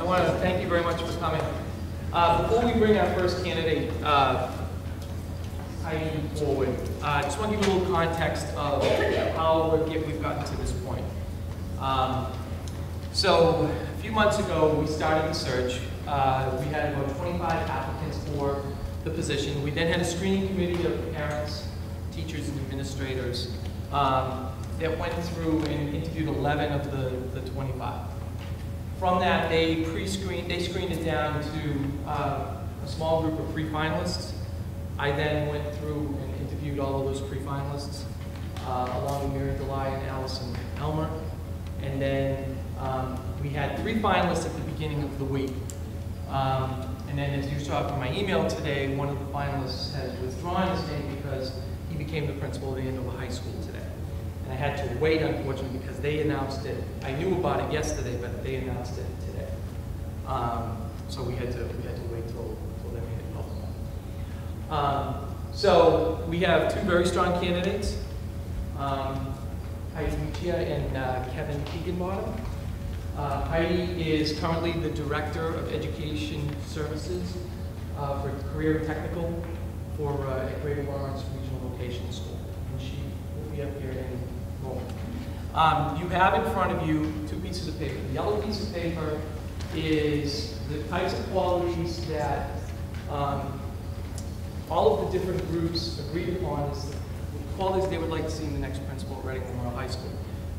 want to thank you very much for coming. Before we bring our first candidate, Heidi, forward, I just want to give you a little context of how we've gotten to this point. So a few months ago, we started the search. We had about 25 applicants for the position. We then had a screening committee of parents, teachers, and administrators that went through and interviewed 11 of the 25. From that, they screened it down to a small group of pre-finalists. I then went through and interviewed all of those pre-finalists, along with Mary Delay and Allison Elmer. And then we had 3 finalists at the beginning of the week. And then, as you saw from my email today, one of the finalists has withdrawn his name because he became the principal at the end of a high school today. And I had to wait, unfortunately, because they announced it. I knew about it yesterday, but they announced it today. So we had to wait till they made it public. So we have 2 very strong candidates, Heidi Muccia and Kevin Keeganbottom. Heidi is currently the Director of Education Services for Career and Technical for Greater Lawrence Regional Vocational School. And she will be up here in a moment. You have in front of you 2 pieces of paper. The yellow piece of paper is the types of qualities that all of the different groups agreed upon as the qualities they would like to see in the next principal at Reading Memorial High School.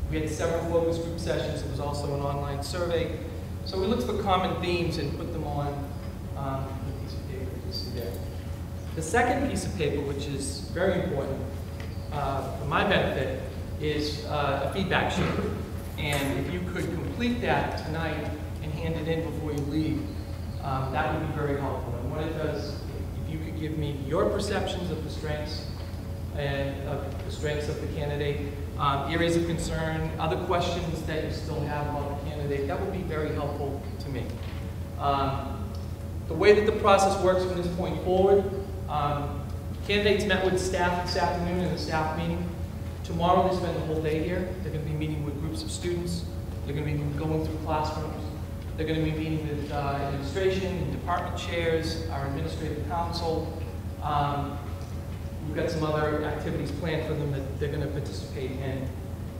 We had several focus group sessions. There was also an online survey. So we looked for common themes and put them on the piece of paper you see there. The second piece of paper, which is very important for my benefit, is a feedback sheet. And if you could complete that tonight and hand it in before you leave, that would be very helpful. And what it does, if you could give me your perceptions of the strengths and of the strengths of the candidate, areas of concern, other questions that you still have about the candidate, that would be very helpful to me. The way that the process works from this point forward, candidates met with staff this afternoon in a staff meeting. Tomorrow they spend the whole day here. They're going to be meeting with groups of students. They're going to be going through classrooms. They're going to be meeting with administration, department chairs, our administrative council. We've got some other activities planned for them that they're going to participate in.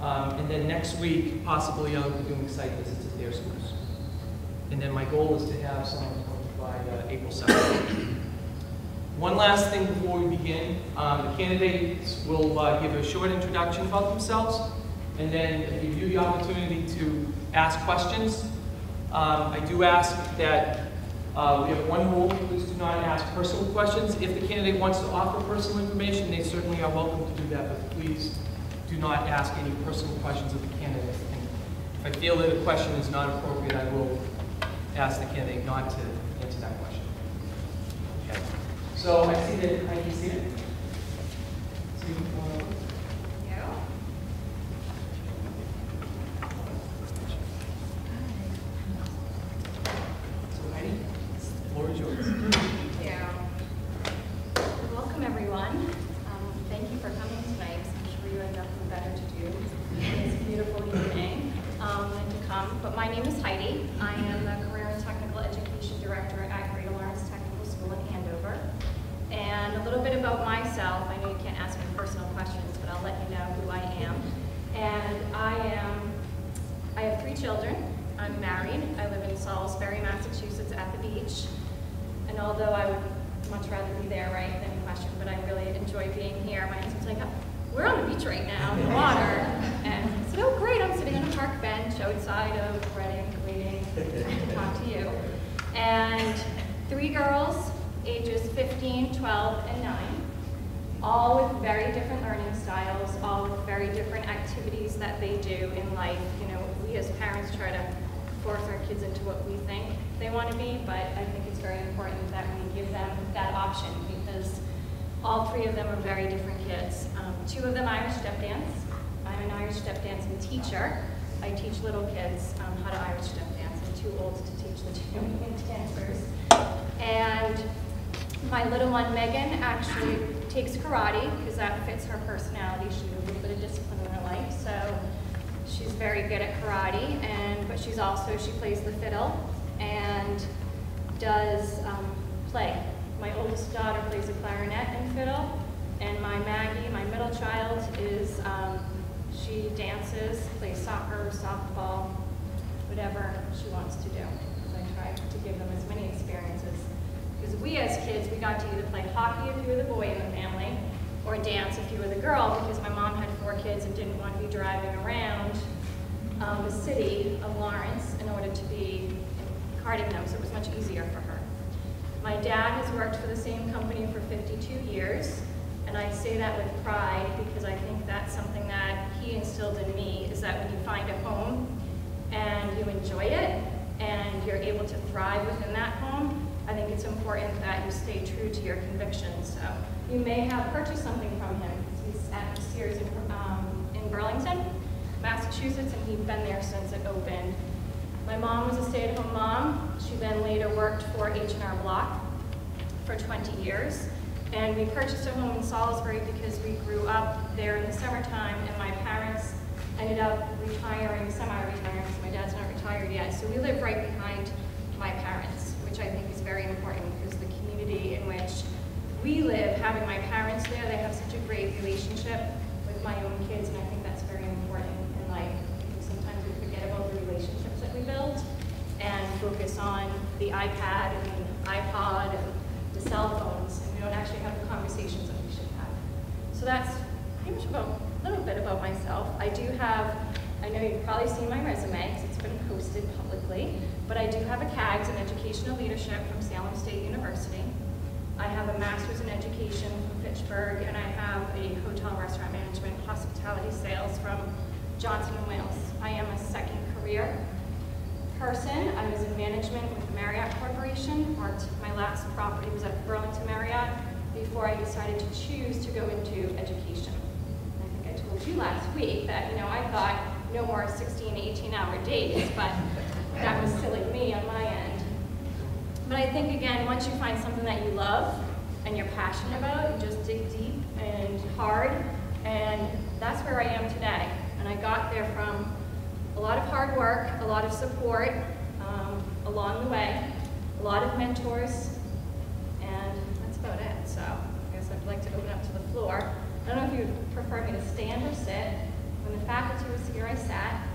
And then next week, possibly I'll be doing site visits at their schools. And then my goal is to have someone by April 2nd. One last thing before we begin. The candidates will give a short introduction about themselves, and then give you the opportunity to ask questions. I do ask that we have one rule: please do not ask personal questions. If the candidate wants to offer personal information, they certainly are welcome to do that, but please do not ask any personal questions of the candidate. And if I feel that a question is not appropriate, I will ask the candidate not to answer that question. Okay. So I see that Heidi's here. Welcome, everyone. Thank you for coming tonight. I'm sure you have nothing better to do. It's a beautiful evening and to come. But my name is Heidi. I am the Career and Technical Education Director at Greater Lawrence Technical School in Andover. And a little bit about myself. I know you can't ask me personal questions, but I'll let you know who I am. And I have 3 children. I'm married. I live in Salisbury, Massachusetts at the beach. And although I would much rather be there, right, than question, but I really enjoy being here. My husband's like, we're on the beach right now, in the water. And I said, oh great, I'm sitting on a park bench outside of Reading, waiting to talk to you. And 3 girls, ages 15, 12, and 9, all with very different learning styles, all with very different activities that they do in life. You know, we as parents try to force our kids into what we think they want to be, but I think it's very important that we give them that option because all 3 of them are very different kids. 2 of them Irish step dance. I'm an Irish step dancing teacher. I teach little kids how to Irish step dance. I'm too old to teach the junior dancers. And my little one, Megan, actually takes karate because that fits her personality. She needs a little bit of discipline in her life, so she's very good at karate. But she plays the fiddle and does play. My oldest daughter plays the clarinet and fiddle, and my Maggie, my middle child, is she dances, plays soccer, softball, whatever she wants to do. I try to give them as many experiences. Because we as kids, we got to either play hockey if you were the boy in the family, or dance if you were the girl, because my mom had 4 kids and didn't want to be driving around the city of Lawrence in order to be carting them, so it was much easier for her. My dad has worked for the same company for 52 years, and I say that with pride because I think that's something that he instilled in me, is that when you find a home and you enjoy it and you're able to thrive within that home, I think it's important that you stay true to your convictions. So you may have purchased something from him. He's at Sears in Burlington, Massachusetts, and he'd been there since it opened. My mom was a stay-at-home mom. She then later worked for H&R Block for 20 years. And we purchased a home in Salisbury because we grew up there in the summertime, and my parents ended up retiring, semi-retiring, because my dad's not retired yet. So we live right behind my parents, which I think is very important because the community in which we live, having my parents there, they have such a great relationship with my own kids, and I think that's very important in life. Sometimes we forget about the relationships that we build and focus on the iPad and the iPod and the cell phones, and we don't actually have the conversations that we should have. So that's pretty much a little bit about myself. I do have, I know you've probably seen my resume because it's been posted publicly, but I do have a CAGS in Educational Leadership from Salem State University. I have a Master's in Education from Fitchburg, and I have a Hotel Restaurant Management Hospitality Sales from Johnson & Wales. I am a second career person. I was in management with the Marriott Corporation. My last property was at Burlington Marriott before I decided to choose to go into education. I think I told you last week that, I thought no more 16, 18-hour days, but that was silly of me on my end. But I think, again, once you find something that you love and you're passionate about, you just dig deep and hard, and that's where I am today. And I got there from a lot of hard work, a lot of support along the way, a lot of mentors, and that's about it. So I guess I'd like to open up to the floor. I don't know if you'd prefer me to stand or sit. When the faculty was here, I sat,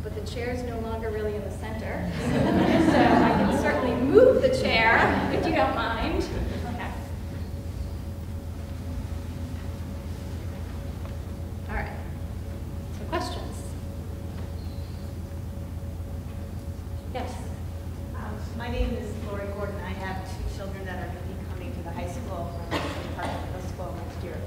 but the chair's no longer really in the center. So I can certainly move the chair if you don't mind. Okay. All right. So questions? Yes. My name is Lori Gordon. I have 2 children that are going to be coming to the high school from the Department of School next year.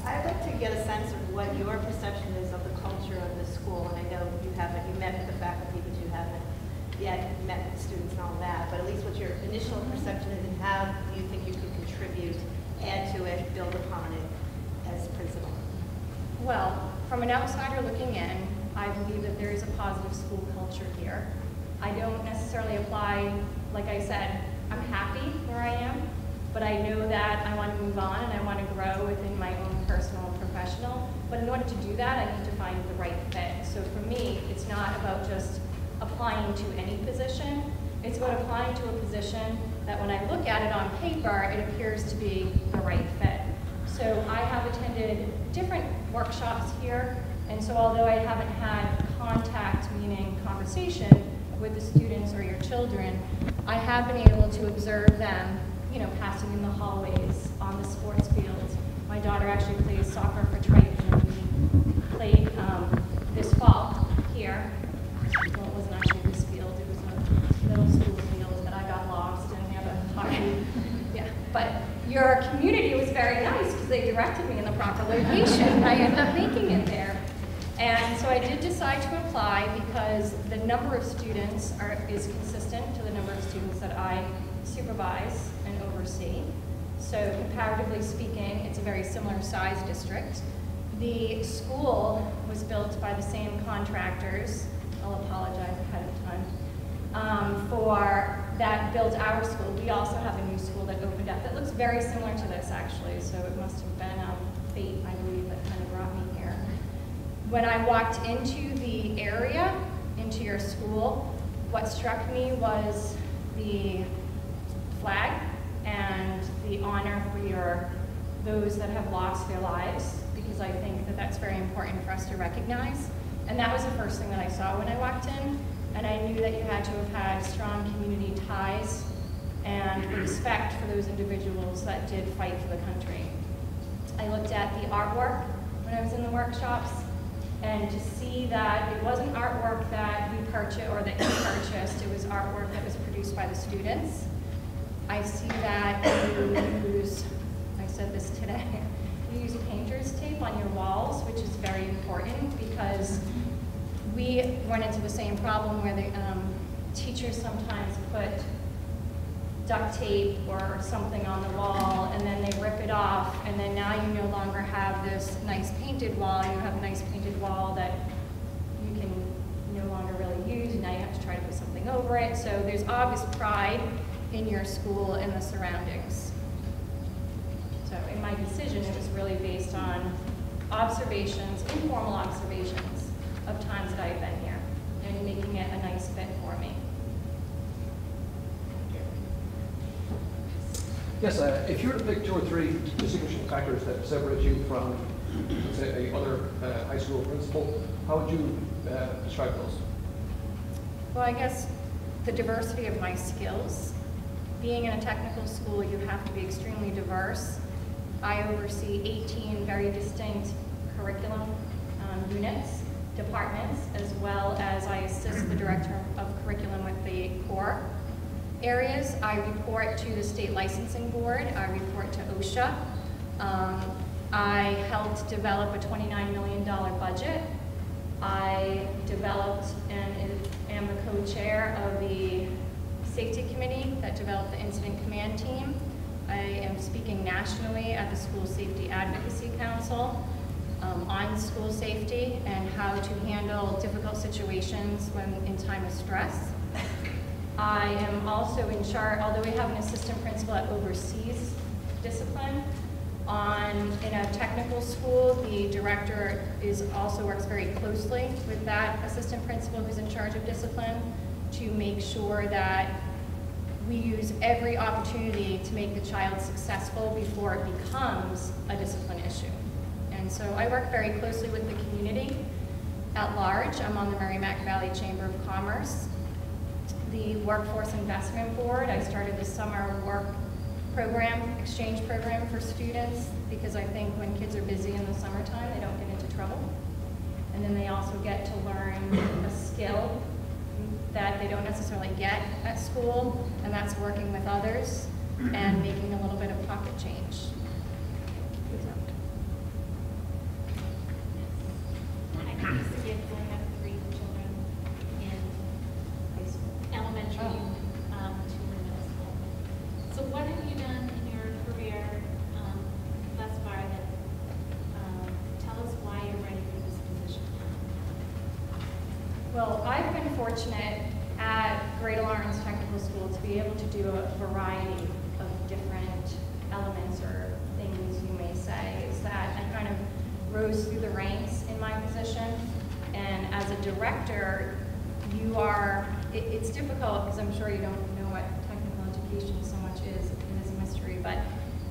I'd like to get a sense of what your perception is of the culture of the school. And I know you met with the faculty, but you haven't yet met with the students and all that. But at least what your initial perception is, and how do you think you could contribute, add to it, build upon it as principal? Well, from an outsider looking in, I believe that there is a positive school culture here. I don't necessarily apply, like I said, I'm happy where I am, but I know that I want to move on and I want to grow within my own personal and professional. But in order to do that, I need to find the right fit. So for me, it's not about just applying to any position. It's about applying to a position that when I look at it on paper, it appears to be the right fit. So I have attended different workshops here, and so although I haven't had contact, meaning conversation, with the students or your children, I have been able to observe them, passing in the hallways, on the sports fields. My daughter actually plays soccer for Triton, and we played this fall here. Well, it wasn't actually this field, it was a middle school field that I got lost and had a hockey. Yeah, but your community was very nice because they directed me in the proper location. I ended up making it there. And so I did decide to apply because the number of students is consistent to the number of students that I supervise and oversee. So comparatively speaking, it's a very similar size district. The school was built by the same contractors, I'll apologize ahead of time, for that built our school. We also have a new school that opened up that looks very similar to this actually, so it must have been fate, I believe, that kind of brought me here. When I walked into the area, into your school, What struck me was the flag and the honor for those that have lost their lives, because I think that that's very important for us to recognize. And that was the first thing that I saw when I walked in, and I knew that you had to have had strong community ties and respect for those individuals that did fight for the country. I looked at the artwork when I was in the workshops, and to see that it wasn't artwork that we purchased or that he purchased, it was artwork that was produced by the students. I see that you use, I said this today, you use painter's tape on your walls, which is very important because we run into the same problem where the teachers sometimes put duct tape or something on the wall and then they rip it off, and then now you no longer have this nice painted wall. You have a nice painted wall that you can no longer really use, and now you have to try to put something over it. So there's obvious pride in your school and the surroundings. So in my decision, it was really based on observations, informal observations of times that I've been here and making it a nice fit for me. Yes, if you were to pick 2 or 3 distinguishing factors that separate you from, let's say, another high school principal, how would you describe those? Well, I guess the diversity of my skills. Being in a technical school, you have to be extremely diverse. I oversee 18 very distinct curriculum units, departments, as well as I assist the director of curriculum with the core areas. I report to the state licensing board. I report to OSHA. I helped develop a $29 million budget. I developed and am the co-chair of the safety committee that developed the incident command team. I am speaking nationally at the School Safety Advocacy Council on school safety and how to handle difficult situations when in time of stress. I am also in charge, although we have an assistant principal that oversees discipline, in a technical school, the director also works very closely with that assistant principal who's in charge of discipline to make sure that we use every opportunity to make the child successful before it becomes a discipline issue. And so I work very closely with the community at large. I'm on the Merrimack Valley Chamber of Commerce. The Workforce Investment Board, I started the summer work program, exchange program for students, because I think when kids are busy in the summertime, they don't get into trouble. And then they also get to learn a skill that they don't necessarily get at school, and that's working with others and making a little bit of pocket change. I used to give, I have 3 children in high school, elementary, to middle school. So what have you done in your career thus far that, tell us why you're ready for this position? Well, I've been fortunate at Greater Lawrence Technical School to be able to do a variety of different elements or things you may say. Is that I kind of rose through the ranks in my position, and as a director, it's difficult because I'm sure you don't know what technical education so much is. It is a mystery, but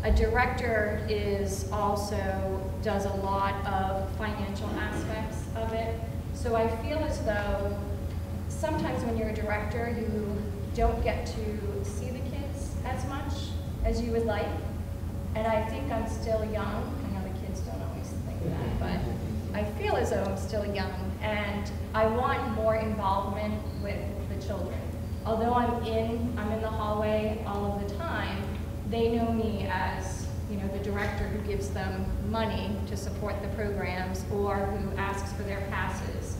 a director does a lot of financial aspects of it. So I feel as though sometimes when you're a director, you don't get to see the kids as much as you would like. And I think I'm still young. I know the kids don't always think that, but I feel as though I'm still young, and I want more involvement with the children. Although I'm in the hallway all of the time, they know me as, the director who gives them money to support the programs, or who asks for their passes,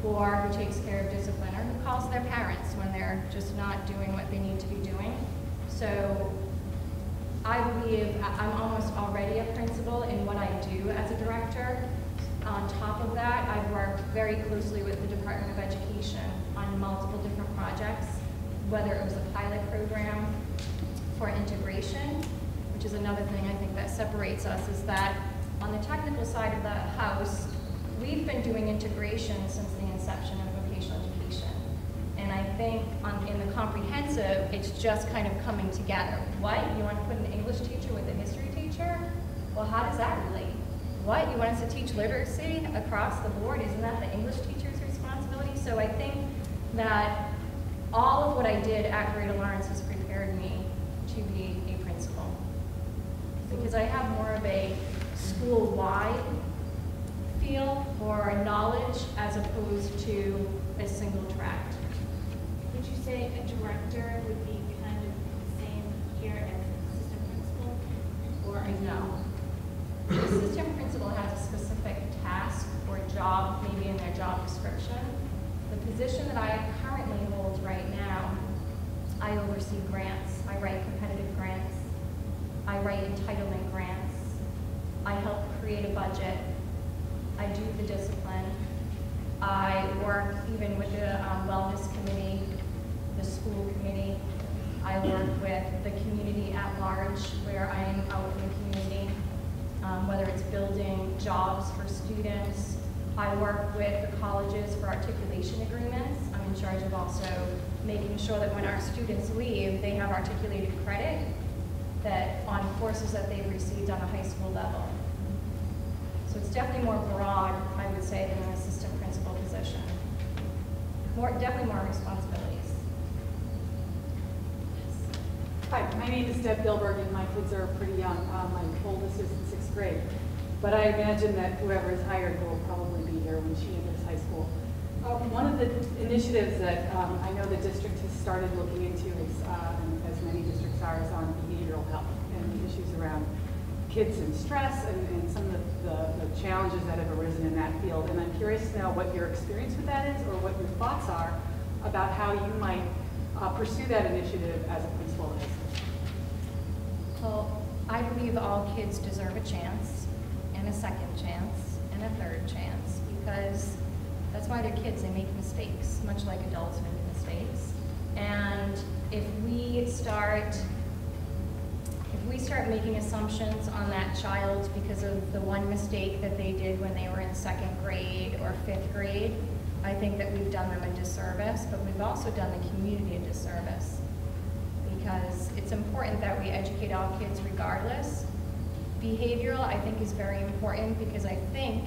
or who takes care of discipline, or who calls their parents when they're just not doing what they need to be doing. So I believe I'm almost already a principal in what I do as a director. On top of that, I've worked very closely with the Department of Education on multiple different projects, whether it was a pilot program for integration, which is another thing I think that separates us, is that on the technical side of the house, we've been doing integration since the inception of vocational education. And I think in the comprehensive, it's just kind of coming together. What? You want to put an English teacher with a history teacher? Well, how does that relate? What? You want us to teach literacy across the board? Isn't that the English teacher's responsibility? So I think that all of what I did at Greater Lawrence has prepared me to be a principal. Because I have more of a school-wide feel or knowledge as opposed to a single track. Would you say a director would be kind of the same here as an assistant principal? Or are you? No. The assistant principal has a specific task or job, maybe in their job description. The position that I currently hold right now, I oversee grants. I write competitive grants. I write entitlement grants. I help create a budget. I do the discipline. I work even with the wellness committee, the school committee. I work with the community at large, where I am out in the community, whether it's building jobs for students. I work with the colleges for articulation agreements. I'm in charge of also making sure that when our students leave, they have articulated credit that on courses that they've received on a high school level. So it's definitely more broad, I would say, than an assistant principal position. Definitely more responsibilities. Hi, my name is Deb Gilbert, and my kids are pretty young. My oldest is in 6th grade. But I imagine that whoever is hired will probably be here when she enters high school. One of the initiatives that I know the district has started looking into is, as many districts are, is on behavioral health and the issues around kids and stress and some of the challenges that have arisen in that field. And I'm curious to know what your experience with that is, or what your thoughts are about how you might pursue that initiative as a principal at high school. Well, I believe all kids deserve a chance, and a second chance, and a third chance, because that's why they're kids. They make mistakes, much like adults make mistakes. And if we start making assumptions on that child because of the one mistake that they did when they were in 2nd grade or 5th grade, I think that we've done them a disservice, but we've also done the community a disservice, because it's important that we educate all kids regardless. Behavioral, I think, is very important, because I think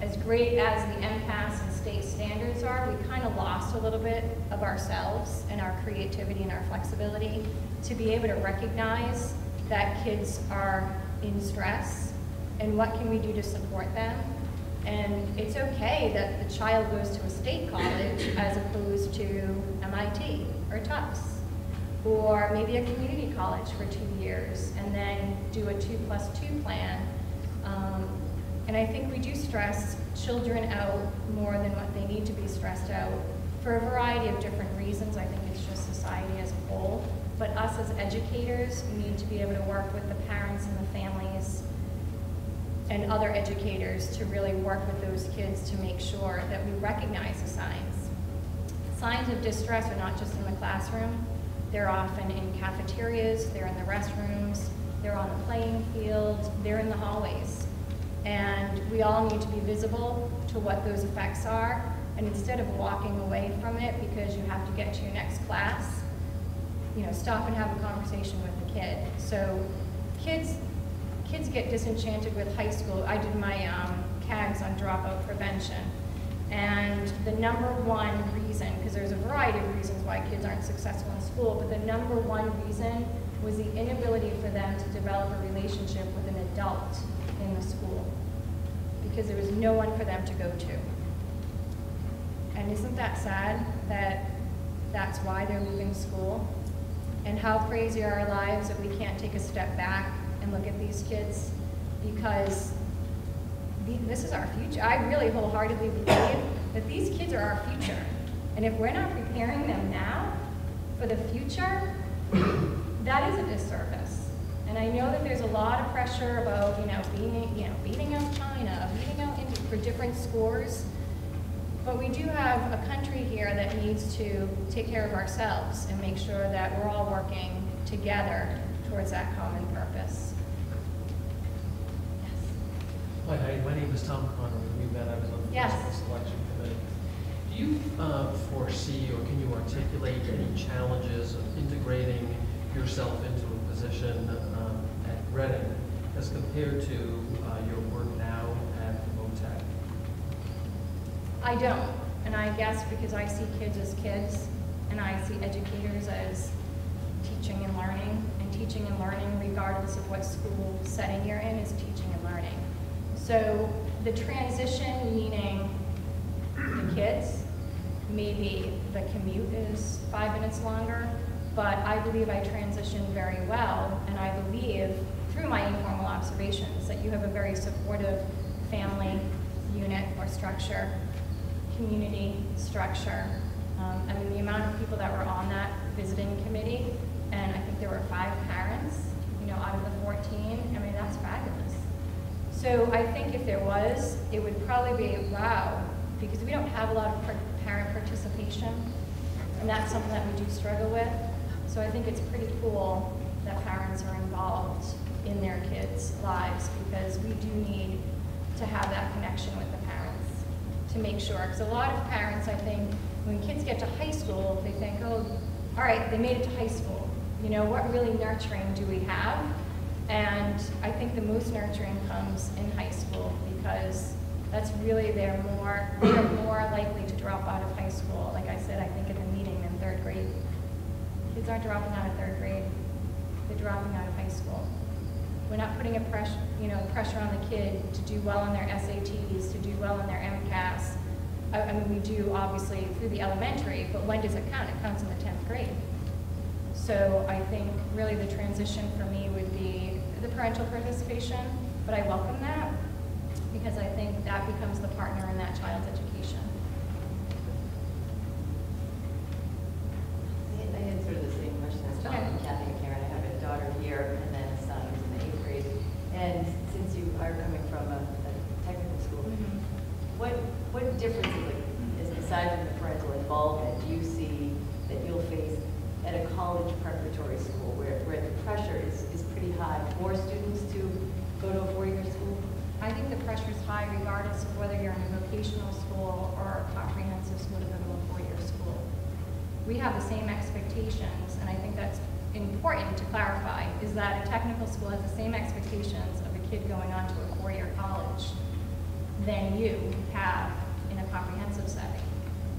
as great as the MPAS and state standards are, we kind of lost a little bit of ourselves and our creativity and our flexibility to be able to recognize that kids are in stress and what can we do to support them. And it's okay that the child goes to a state college as opposed to MIT or Tufts, or maybe a community college for 2 years and then do a 2+2 plan. And I think we do stress children out more than what they need to be stressed out for a variety of different reasons. I think it's just society as a whole. But us as educators need to be able to work with the parents and the families and other educators to really work with those kids to make sure that we recognize the signs. Signs of distress are not just in the classroom. They're often in cafeterias, they're in the restrooms, they're on the playing field, they're in the hallways. And we all need to be visible to what those effects are. And instead of walking away from it because you have to get to your next class, stop and have a conversation with the kid. So kids get disenchanted with high school. I did my CAGs on dropout prevention. And the number one reason, because there's a variety of reasons why kids aren't successful in school, but the number one reason was the inability for them to develop a relationship with an adult in the school, because there was no one for them to go to. And isn't that sad that that's why they're leaving school? And how crazy are our lives that we can't take a step back and look at these kids, because this is our future. I really wholeheartedly believe that these kids are our future. And if we're not preparing them now for the future, that is a disservice. And I know that there's a lot of pressure about, beating out China, beating out India for different scores. But we do have a country here that needs to take care of ourselves and make sure that we're all working together towards that common purpose. Yes. Hi, my name is Tom Connor. We met. I was on the Yes. principal selection committee. Do you foresee, or can you articulate any challenges of integrating yourself into a position at Reading as compared to your work now at the VOTEC? I don't, and I guess because I see kids as kids, and I see educators as teaching and learning, and teaching and learning regardless of what school setting you're in is teaching and learning. So the transition, meaning the kids, maybe the commute is 5 minutes longer, but I believe I transitioned very well, and I believe through my informal observations that you have a very supportive family unit or structure, community structure. I mean, the amount of people that were on that visiting committee, and I think there were 5 parents, out of the 14, I mean, that's fabulous. So I think if there was, it would probably be, wow, because we don't have a lot of parent participation, and that's something that we do struggle with. So I think it's pretty cool that parents are involved in their kids' lives, because we do need to have that connection with the parents to make sure. Because a lot of parents, I think, when kids get to high school, they think, oh, all right, they made it to high school. What really nurturing do we have? And I think the most nurturing comes in high school, because that's really, they're more likely to drop out of high school. Like I said, I think in the meeting in 3rd grade, kids aren't dropping out of 3rd grade, they're dropping out of high school. We're not putting a pressure on the kid to do well on their SATs, to do well on their MCAS. I mean, we do obviously through the elementary, but when does it count? It counts in the 10th grade. So I think really the transition for me would be the parental participation, but I welcome that because I think that becomes the partner in that child's education. I had sort of the same question as John and Kathy and Karen. I have a daughter here and then a son who's in the 8th grade. And since you are coming from a technical school, what differences, aside from the parental involvement, do you see that you'll face at a college preparatory school where the pressure is pretty high for students to go to a 4-year school? I think the pressure is high regardless of whether you're in a vocational school or a comprehensive school to go to a 4-year school. We have the same expectations, and I think that's important to clarify, is that a technical school has the same expectations of a kid going on to a 4-year college than you have in a comprehensive setting.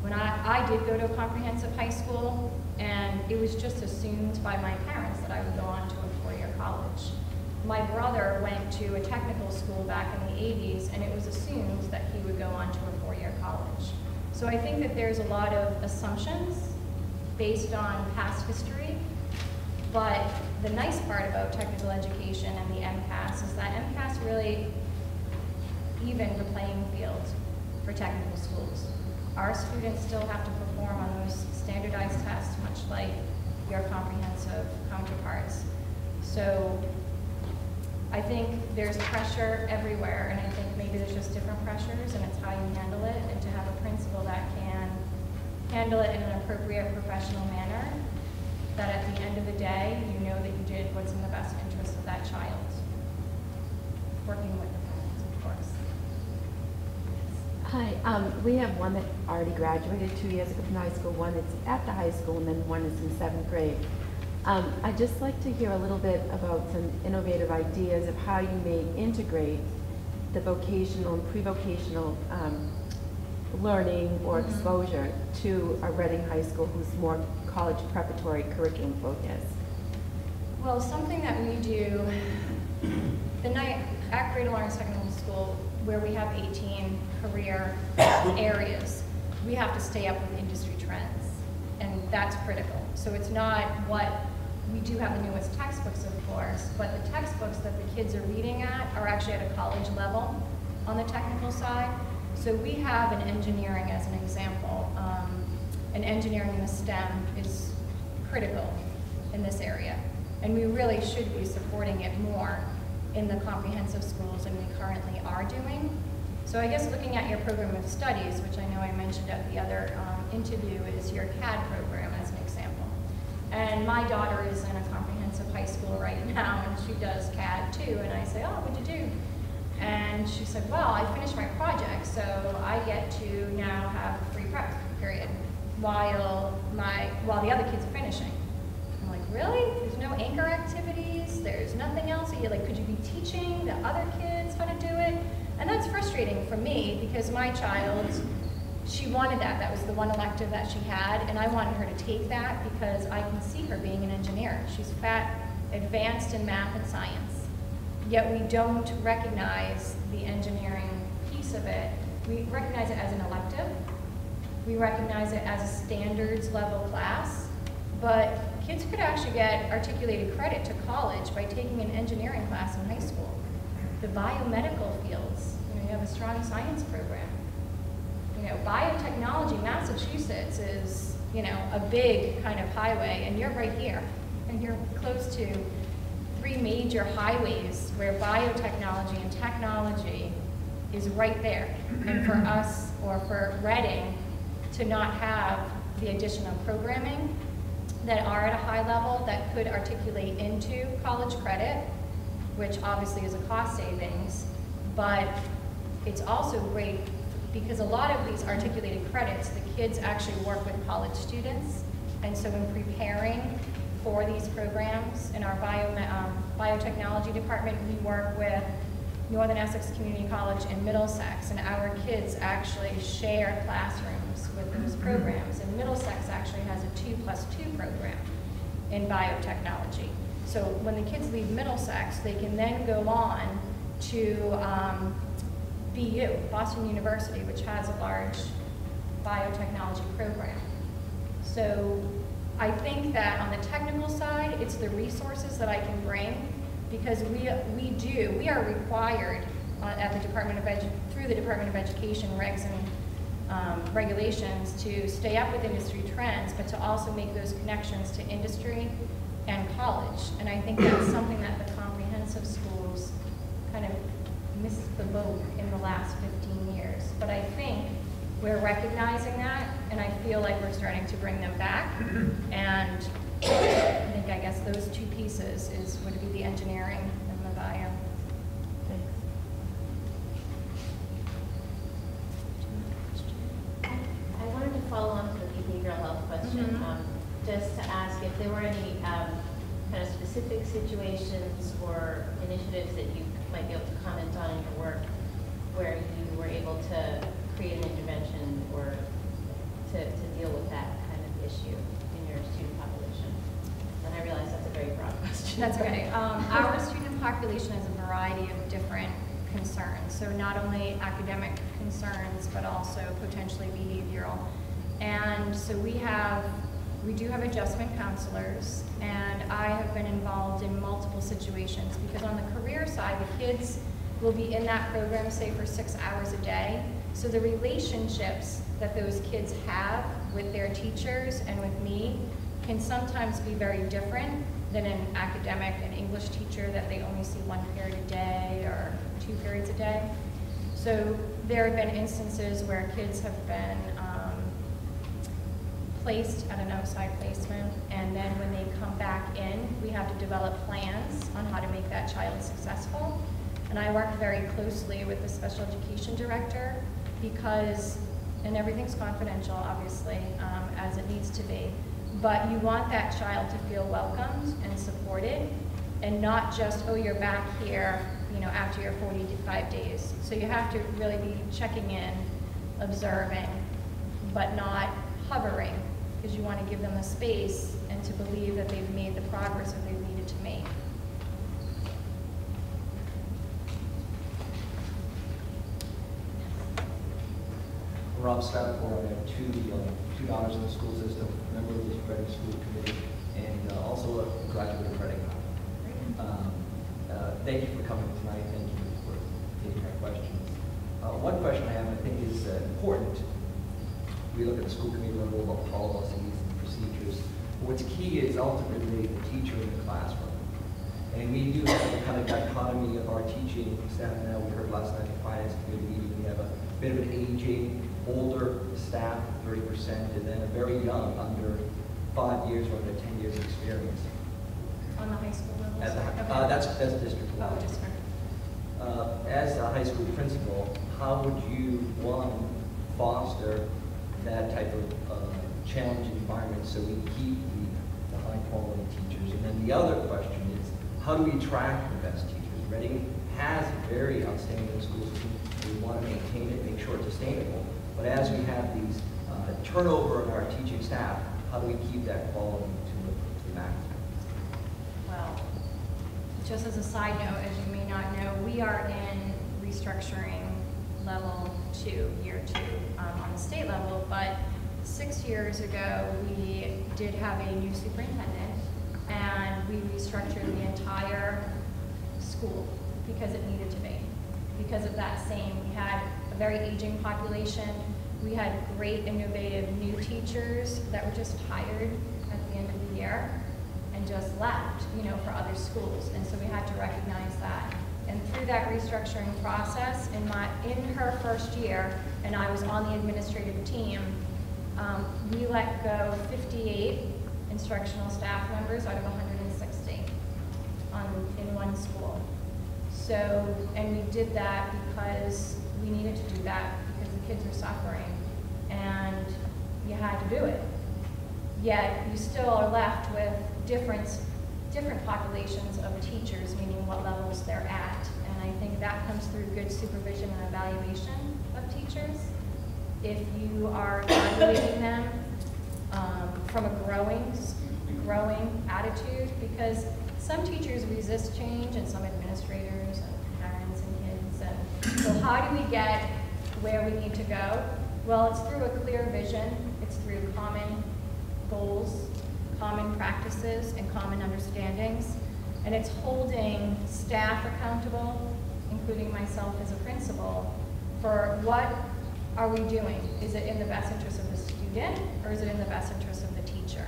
When I did go to a comprehensive high school, and it was just assumed by my parents that I would go on to a 4-year college. My brother went to a technical school back in the 80s, and it was assumed that he would go on to a 4-year college. So I think that there's a lot of assumptions based on past history, but the nice part about technical education and the MCAS is that MCAS really evened the playing field for technical schools. Our students still have to perform on those standardized tests, much like your comprehensive counterparts. So I think there's pressure everywhere, and I think maybe there's just different pressures, and it's how you handle it, and to have a principal that can handle it in an appropriate professional manner, that at the end of the day, you know that you did what's in the best interest of that child. Working with the parents, of course. Hi, we have one that already graduated 2 years ago from high school, one that's at the high school, and then one is in 7th grade. I'd just like to hear a little bit about some innovative ideas of how you may integrate the vocational and pre-vocational learning or exposure to a Reading High School who's more college preparatory curriculum focused. Well, something that we do, the night at Greater Lawrence Technical School, where we have 18 career areas, we have to stay up with industry trends, and that's critical. So it's not what, we do have the newest textbooks, of course, but the textbooks that the kids are reading at are actually at a college level on the technical side. So we have an engineering as an example. And engineering in the STEM is critical in this area. And we really should be supporting it more in the comprehensive schools than we currently are doing. So I guess looking at your program of studies, which I know I mentioned at the other interview, is your CAD program as an example. And my daughter is in a comprehensive high school right now, and she does CAD too. And I say, oh, what'd you do? And she said, well, I finished my project, so I get to now have free prep. period while the other kids are finishing. I'm like, really? There's no anchor activities? There's nothing else? You're like, could you be teaching the other kids how to do it? And that's frustrating for me because my child, she wanted that. That was the one elective that she had, and I wanted her to take that because I can see her being an engineer. She's advanced in math and science. Yet we don't recognize the engineering piece of it. We recognize it as an elective. We recognize it as a standards level class, but kids could actually get articulated credit to college by taking an engineering class in high school. The biomedical fields, you have a strong science program. Biotechnology, Massachusetts is, a big kind of highway, and you're right here, and you're close to 3 major highways where biotechnology and technology is right there. And for us, or for Reading, to not have the additional programming that are at a high level that could articulate into college credit, which obviously is a cost savings, but it's also great because a lot of these articulated credits, the kids actually work with college students, and so in preparing for these programs in our biotechnology department, we work with Northern Essex Community College in Middlesex, and our kids actually share classrooms with those programs. And Middlesex actually has a 2+2 program in biotechnology. So when the kids leave Middlesex, they can then go on to BU, Boston University, which has a large biotechnology program. So I think that on the technical side, it's the resources that I can bring, because we are required at the through the Department of Education regs and regulations to stay up with industry trends, but to also make those connections to industry and college. And I think that's something that the comprehensive schools kind of missed the boat in the last 15 years. But I think we're recognizing that, and I feel like we're starting to bring them back. And I guess those two pieces would be the engineering and the bio. Thanks. I wanted to follow on to the behavioral health question, just to ask if there were any kind of specific situations or initiatives that you might be able to comment on in your work where you were able to create an intervention or to deal with that kind of issue in your student population. And I realize that's a very broad question. That's okay. Our student population has a variety of different concerns. So not only academic concerns, but also potentially behavioral. And so we do have adjustment counselors, and I have been involved in multiple situations because on the career side, the kids will be in that program, say, for 6 hours a day. So the relationships that those kids have with their teachers and with me can sometimes be very different than an academic and English teacher that they only see 1 period a day or 2 periods a day. So there have been instances where kids have been placed at an outside placement, and then when they come back in, we have to develop plans on how to make that child successful. And I work very closely with the special education director because, and everything's confidential, obviously, as it needs to be, but you want that child to feel welcomed and supported, and not just, oh, you're back here, after your 45 days. So you have to really be checking in, observing, but not hovering, because you want to give them the space and to believe that they've made the progress that they've needed to make. Rob Stratford, I have two daughters in the school system, member of the Reading School Committee, and also a graduate of Reading. Thank you for coming tonight. Thank you for taking our questions. One question I have, I think, is important. We look at the school committee level about policies and procedures. But what's key is ultimately the teacher in the classroom. And we do have a kind of dichotomy of our teaching staff now. We heard last night at the finance committee meeting, we have a bit of an aging, older staff, 30%, and then a very young, under 5 years or under 10 years experience. On the high school level? That's district level. Oh, district. As a high school principal, how would you, one, foster that type of challenging environment so we keep the high quality teachers. And then the other question is, how do we attract the best teachers? Reading has a very outstanding school system. We want to maintain it, make sure it's sustainable. But as we have these turnover in our teaching staff, how do we keep that quality to the max? Well, just as a side note, as you may not know, we are in restructuring level 2, year 2 on the state level, but 6 years ago, we did have a new superintendent, and we restructured the entire school because it needed to be. Because of that same, we had a very aging population. We had great, innovative new teachers that were just hired at the end of the year and just left, for other schools. And so we had to recognize that. And through that restructuring process, in her first year, and I was on the administrative team, we let go 58 instructional staff members out of 160 in one school. So, and we did that because we needed to do that because the kids were suffering, and you had to do it. Yet you still are left with different populations of teachers, meaning what levels they're at. And I think that comes through good supervision and evaluation of teachers. If you are evaluating them from a growing attitude, because some teachers resist change and some administrators and parents and kids. And so how do we get where we need to go? Well, it's through a clear vision. It's through common goals, common practices, and common understandings. And it's holding staff accountable, including myself as a principal, for what are we doing? Is it in the best interest of the student, or is it in the best interest of the teacher?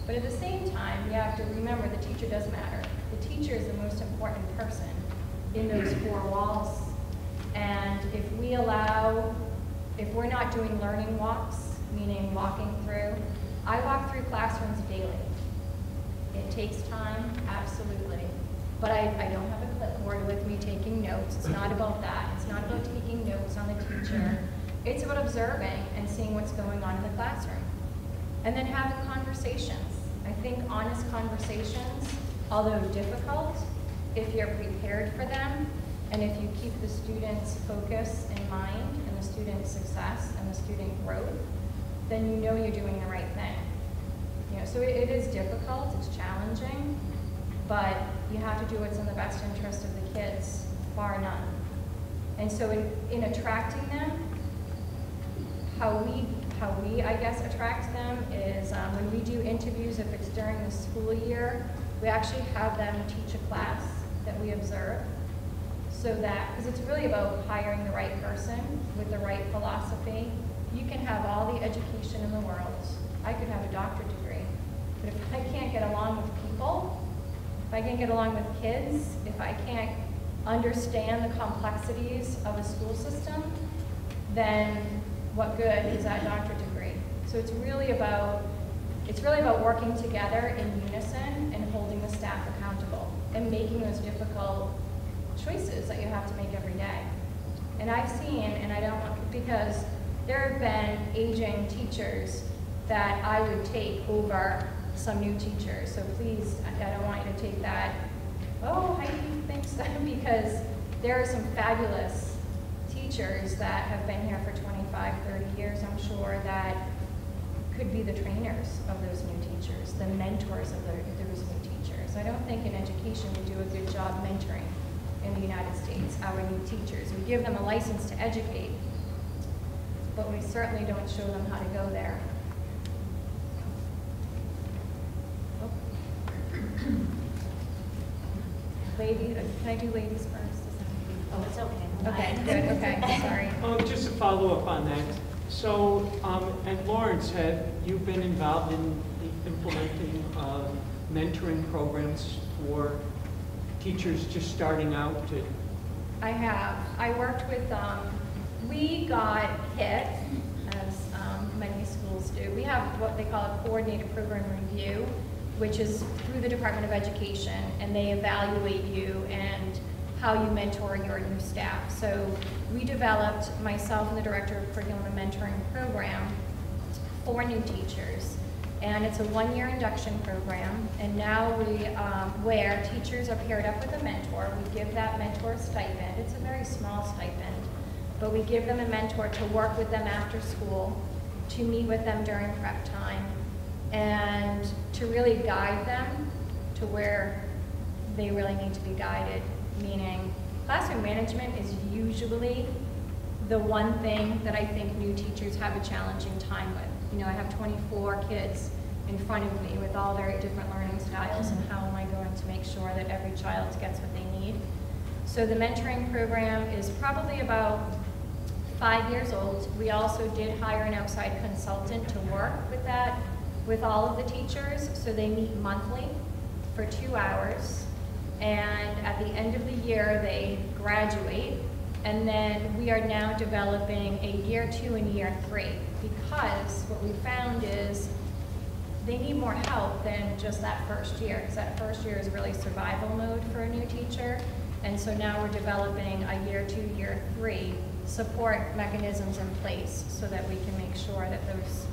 But at the same time, you have to remember the teacher does matter. The teacher is the most important person in those 4 walls. And if we're not doing learning walks, meaning walking through, I walk through classrooms daily. It takes time, absolutely. But I don't have a clipboard with me taking notes. It's not about that. It's not about taking notes on the teacher. It's about observing and seeing what's going on in the classroom. And then having conversations. I think honest conversations, although difficult, if you're prepared for them, and if you keep the student's focus in mind, and the student's success, and the student growth, then you know you're doing the right thing. So it is difficult, it's challenging, but you have to do what's in the best interest of the kids, bar none. And so in attracting them, how we, I guess, attract them is when we do interviews, if it's during the school year, we actually have them teach a class that we observe. So that, because it's really about hiring the right person with the right philosophy. You can have all the education in the world. I could have a doctorate degree. But if I can't get along with people, if I can't get along with kids, if I can't understand the complexities of a school system, then what good is that doctorate degree? So it's really about working together in unison and holding the staff accountable and making those difficult choices that you have to make every day. And I've seen, and I don't want, because there have been aging teachers that I would take over some new teachers. So please, I don't want you to take that, oh, Heidi thinks that, because there are some fabulous teachers that have been here for 25, 30 years, I'm sure, that could be the trainers of those new teachers, the mentors of those new teachers. I don't think in education we do a good job mentoring in the United States, our new teachers. We give them a license to educate, but we certainly don't show them how to go there. Ladies, can I do ladies first? Oh, it's okay. Okay, good, okay, sorry. Just to follow up on that. So at Lawrence, have you been involved in implementing mentoring programs for teachers just starting out? I have. I worked with, we got hit, as many schools do. We have what they call a coordinated program review, which is through the Department of Education, and they evaluate you and how you mentor your new staff. So we developed, myself and the Director of Curriculum and Mentoring program, 4 new teachers. And it's a 1-year induction program. And now where teachers are paired up with a mentor, we give that mentor a stipend. It's a very small stipend, but we give them a mentor to work with them after school, to meet with them during prep time, and to really guide them to where they really need to be guided, meaning classroom management is usually the one thing that I think new teachers have a challenging time with. You know, I have 24 kids in front of me with all very different learning styles, and how am I going to make sure that every child gets what they need? So the mentoring program is probably about 5 years old. We also did hire an outside consultant to work with that, with all of the teachers. So they meet monthly for 2 hours. And at the end of the year, they graduate. And then we are now developing a year 2 and year 3, because what we found is they need more help than just that first year, because that first year is really survival mode for a new teacher. And so now we're developing a year 2, year 3 support mechanisms in place so that we can make sure that those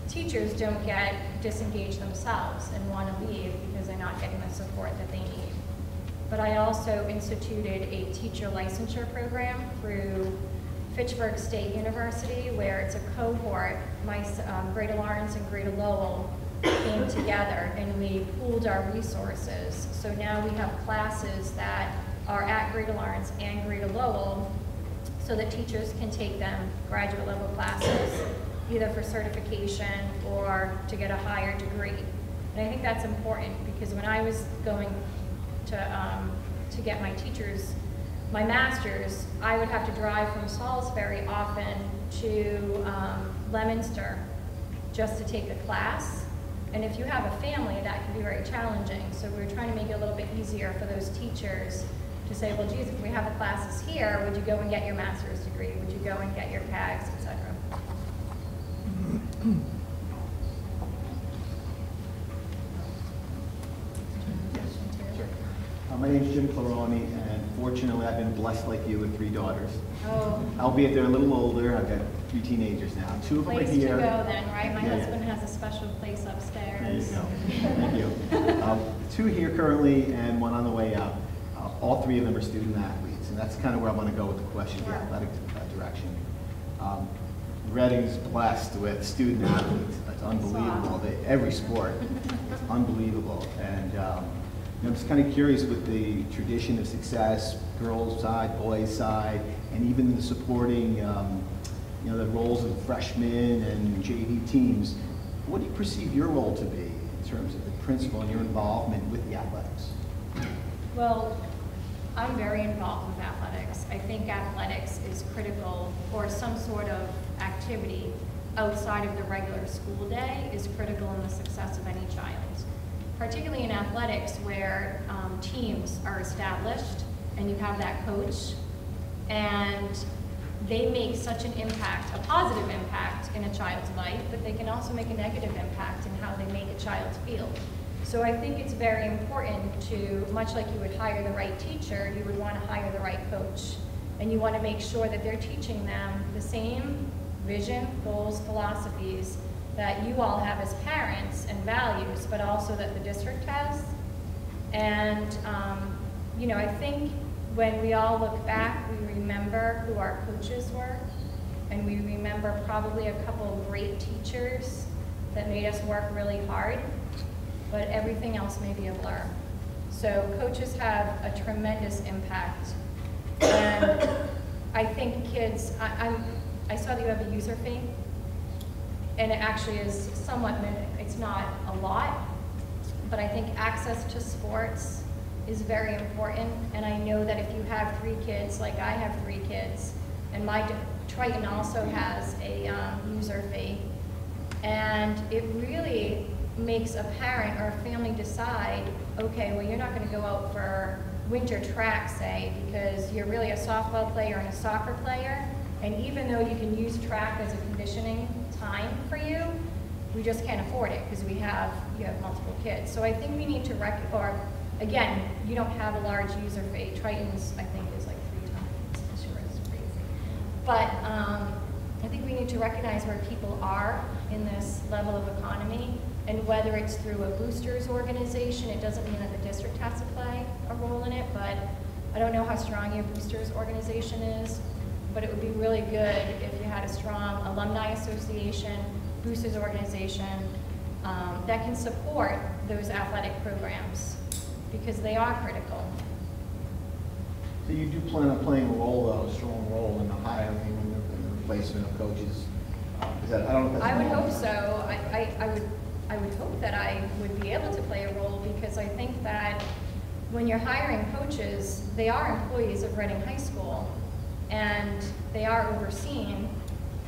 teachers don't get disengaged themselves and want to leave because they're not getting the support that they need. But I also instituted a teacher licensure program through Fitchburg State University, where it's a cohort. My Greater Lawrence and Greater Lowell came together and we pooled our resources. So now we have classes that are at Greater Lawrence and Greater Lowell, so that teachers can take them graduate level classes, either for certification or to get a higher degree. And I think that's important, because when I was going to get my teachers, my master's, I would have to drive from Salisbury often to Leominster just to take a class. And if you have a family, that can be very challenging. So we're trying to make it a little bit easier for those teachers to say, well, geez, if we have the classes here, would you go and get your master's degree? Would you go and get your CAGs, et cetera? My name is Jim Claroni, and fortunately I've been blessed like you with 3 daughters. Oh. Albeit they're a little older, I've got 3 teenagers now. 2 of them are Place here. to go then, right? My Yeah, husband has a special place upstairs. There you go. Thank you. 2 here currently and 1 on the way up. All 3 of them are student athletes, and that's kind of where I want to go with the question, the athletic direction. Reading's blessed with student athletes. That's unbelievable. Every sport, it's unbelievable. And I'm just kind of curious with the tradition of success, girls' side, boys' side, and even the supporting, the roles of freshmen and JV teams. What do you perceive your role to be in terms of the principal and your involvement with the athletics? Well, I'm very involved with athletics. I think athletics is critical, or some sort of activity outside of the regular school day is critical in the success of any child. Particularly in athletics, where teams are established and you have that coach, and they make such an impact, a positive impact in a child's life, but they can also make a negative impact in how they make a child feel. So I think it's very important to, much like you would hire the right teacher, you would want to hire the right coach. And you want to make sure that they're teaching them the same vision, goals, philosophies that you all have as parents and values, but also that the district has. And, I think when we all look back, we remember who our coaches were, and we remember probably a couple of great teachers that made us work really hard, but everything else may be a blur. So coaches have a tremendous impact. And I think kids, I saw that you have a user fee, and it actually is somewhat, it's not a lot, but I think access to sports is very important. And I know that if you have 3 kids, like I have 3 kids, and my Triton also has a user fee, and it really makes a parent or a family decide, okay, well, you're not going to go out for winter track, say, because you're really a softball player and a soccer player, and even though you can use track as a conditioning time for you, we just can't afford it because you have multiple kids. So I think we need to again, you don't have a large user fee. Triton's, I think, is like 3 times. I'm sure it's crazy. But I think we need to recognize where people are in this level of economy. And whether it's through a boosters organization, it doesn't mean that the district has to play a role in it, but I don't know how strong your boosters organization is, but it would be really good if you had a strong alumni association, boosters organization, that can support those athletic programs, because they are critical. So you do plan on playing a role, though, a strong role in the hiring and the replacement of coaches? Is that, I don't know if that's I would normal. hope so. I would hope that I would be able to play a role, because I think that when you're hiring coaches, they are employees of Reading High School, and they are overseen,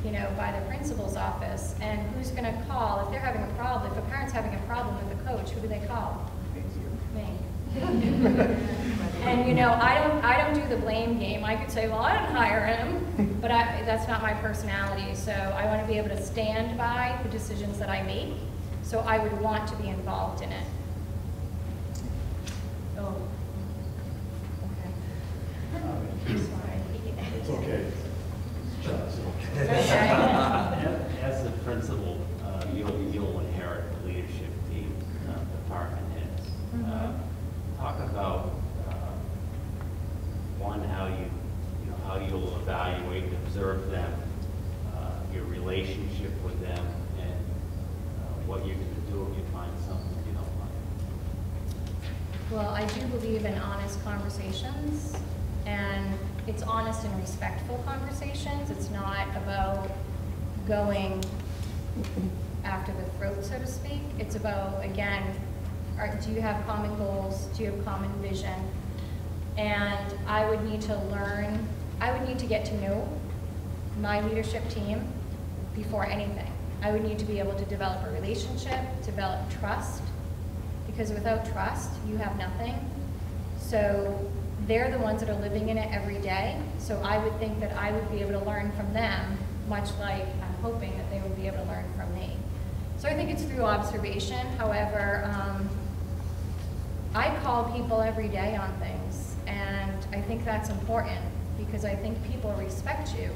you know, by the principal's office. And who's going to call if they're having a problem? If a parent's having a problem with a coach, who do they call? Me. And you know, I don't do the blame game. I could say, well, I didn't hire him, but that's not my personality. So I want to be able to stand by the decisions that I make. So I would want to be involved in it. Oh. Okay. Sorry. It's okay. As the principal, you'll inherit the leadership team, department heads. Talk about one, how you'll evaluate and observe them, your relationship with them, and what you're going to do if you find something you don't like. Well, I do believe in honest conversations, and it's honest and respectful conversations. It's not about going after the throat, so to speak. It's about, again, do you have common goals? Do you have common vision? And I would need to learn, I would need to get to know my leadership team before anything. I would need to be able to develop a relationship, develop trust, because without trust, you have nothing. So they're the ones that are living in it every day. So I would think that I would be able to learn from them, much like I'm hoping that they would be able to learn from me. So I think it's through observation. However, I call people every day on things, and I think that's important, because I think people respect you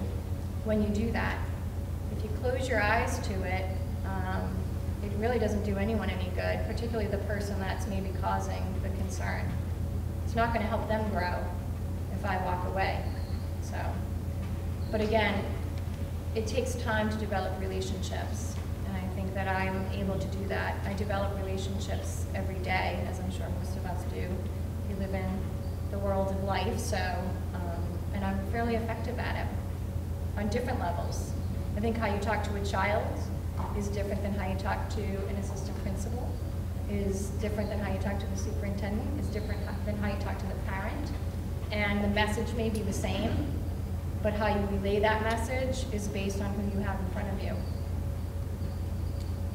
when you do that. If you close your eyes to it, it really doesn't do anyone any good, particularly the person that's maybe causing the concern. It's not going to help them grow if I walk away. So, but again, it takes time to develop relationships, and I think that I'm able to do that. I develop relationships every day, as I'm sure most of us do. We live in the world of life, so, and I'm fairly effective at it on different levels. I think how you talk to a child is different than how you talk to an assistant principal, is different than how you talk to the superintendent, is different than how you talk to the parent. And the message may be the same, but how you relay that message is based on who you have in front of you.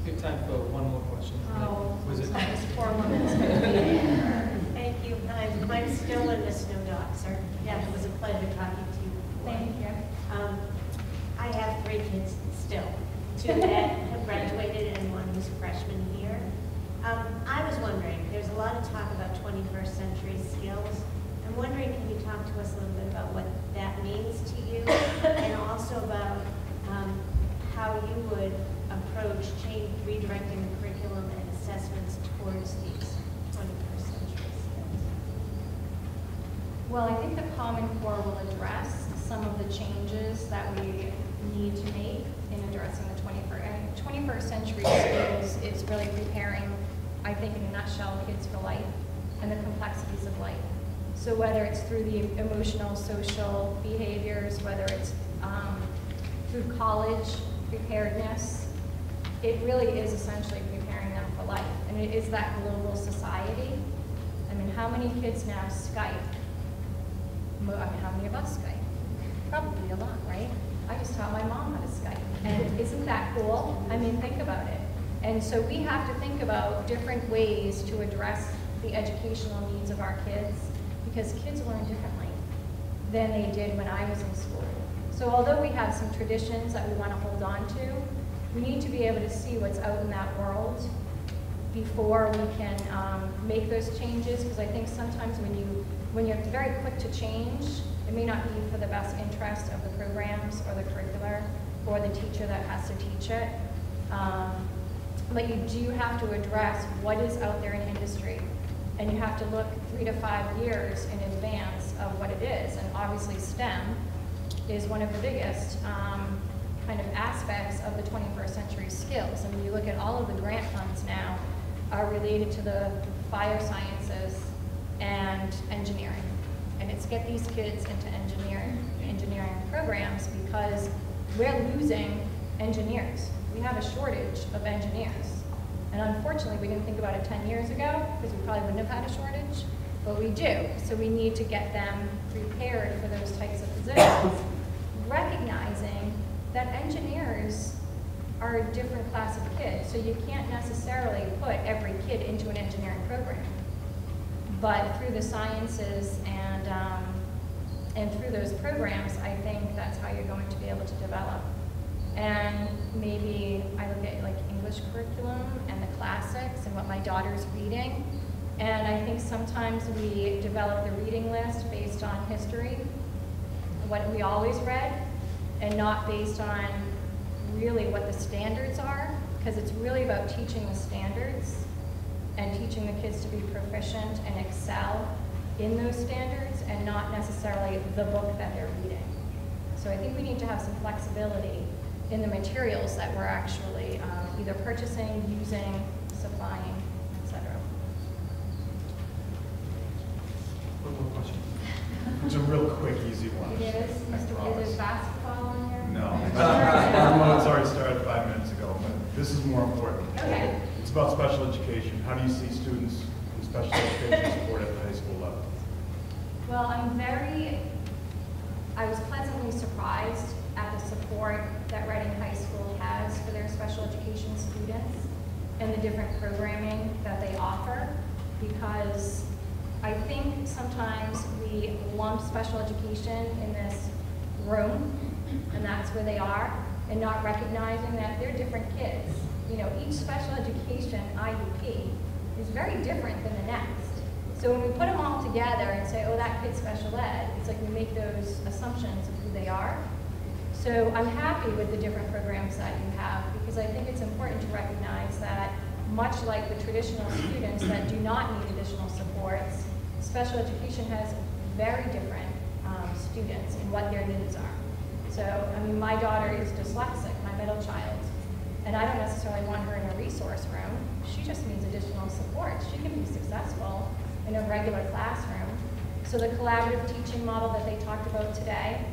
Good time for one more question. Oh, Was it? this poor woman. Thank you. I'm still in the snow doctor. Yeah, it was a pleasure talking to you. Thank you. I have 3 kids still. 2 that have graduated and 1 who's a freshman here. I was wondering, there's a lot of talk about 21st century skills. I'm wondering, can you talk to us a little bit about what that means to you, and also about how you would approach redirecting the curriculum and assessments towards these 21st century skills? Well, I think the Common Core will address some of the changes that we need to make in addressing the 21st century skills. Is really preparing, I think in a nutshell, kids for life and the complexities of life. So whether it's through the emotional, social behaviors, whether it's through college preparedness, it really is essentially preparing them for life. And it is that global society. I mean, how many kids now Skype? I mean, how many of us Skype? Probably a lot, right? I just taught my mom how to Skype. And isn't that cool? I mean, think about it. And so we have to think about different ways to address the educational needs of our kids, because kids learn differently than they did when I was in school. So although we have some traditions that we want to hold on to, we need to be able to see what's out in that world before we can make those changes, because I think sometimes when you're very quick to change, it may not be for the best interest of the programs or the curricular or the teacher that has to teach it. But you do have to address what is out there in industry. And you have to look 3 to 5 years in advance of what it is. And obviously STEM is one of the biggest kind of aspects of the 21st century skills. And when you look at all of the grant funds now are related to the fire sciences and engineering. And it's get these kids into engineering programs because we're losing engineers. We have a shortage of engineers. And unfortunately, we didn't think about it 10 years ago because we probably wouldn't have had a shortage, but we do. So we need to get them prepared for those types of positions, recognizing that engineers are a different class of kids. So you can't necessarily put every kid into an engineering program. But through the sciences and through those programs, I think that's how you're going to be able to develop. And maybe I look at like English curriculum and the classics and what my daughter's reading. And I think sometimes we develop the reading list based on history, what we always read, and not based on really what the standards are, because it's really about teaching the standards and teaching the kids to be proficient and excel in those standards and not necessarily the book that they're reading. So I think we need to have some flexibility in the materials that we're actually either purchasing, using, supplying, etc. One more question. It's a real quick, easy one. It is, Mr. Is there basketball on here? No. It's already started 5 minutes ago, but this is more important. Okay. It's about special education. How do you see students in special education support at the high school level? Well, I was pleasantly surprised at the support that Reading High School has for their special education students and the different programming that they offer, because I think sometimes we lump special education in this room, and that's where they are, and not recognizing that they're different kids. You know, each special education IEP is very different than the next. So when we put them all together and say, oh, that kid's special ed, it's like we make those assumptions of who they are. So I'm happy with the different programs that you have, because I think it's important to recognize that much like the traditional students that do not need additional supports, special education has very different students and what their needs are. So, I mean, my daughter is dyslexic, my middle child, and I don't necessarily want her in a resource room. She just needs additional support. She can be successful in a regular classroom. So the collaborative teaching model that they talked about today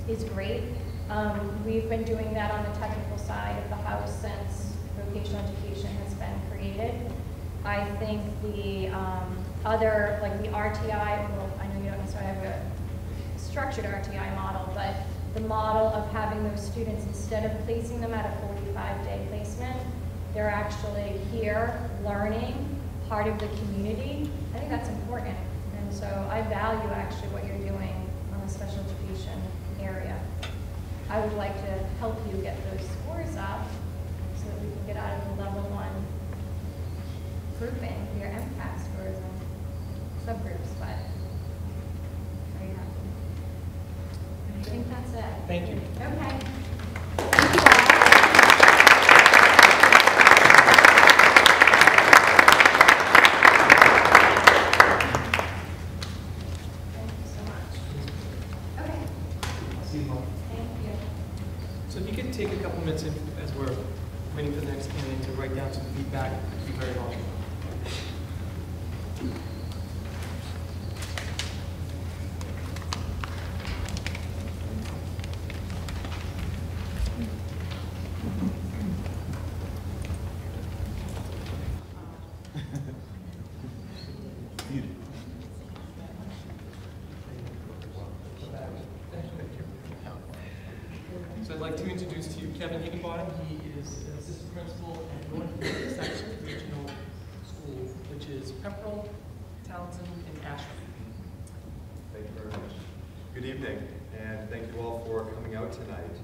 is great. We've been doing that on the technical side of the house since vocational education has been created. I think the other, like the RTI, well, I know you don't necessarily have a structured RTI model, but the model of having those students, instead of placing them at a 45-day placement, they're actually here learning, part of the community. I think that's important. And so I value actually what you're doing on the special education area. I would like to help you get those scores up so that we can get out of the level 1 grouping, your MCAS scores and subgroups, but very happy. I think that's it. Thank you. Okay. So if you could take a couple minutes in, as we're waiting for the next candidate to write down some feedback, it would be very helpful. So I'd like to introduce to you Kevin Higginbottom. He is an assistant principal at North Section Regional School, which is Pepperell, Townsend, and Ashland. Thank you very much. Good evening, and thank you all for coming out tonight.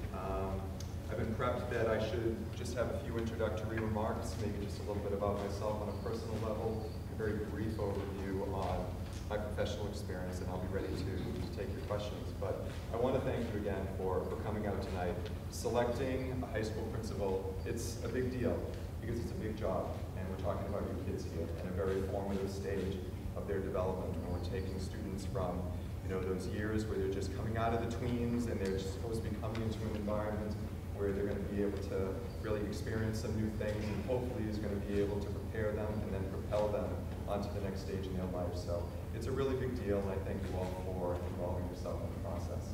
I've been prepped that I should just have a few introductory remarks, maybe just a little bit about myself on a personal level, a very brief overview on my professional experience, and I'll be ready to take your questions. But I want to thank you again for coming out tonight, selecting a high school principal, it's a big deal because it's a big job, and we're talking about your kids here at a very formative stage of their development when we're taking students from those years where they're just coming out of the tweens and they're just supposed to be coming into an environment where they're going to be able to really experience some new things and hopefully is going to be able to prepare them and then propel them onto the next stage in their life. So it's a really big deal, and I thank you all for involving yourself in the process.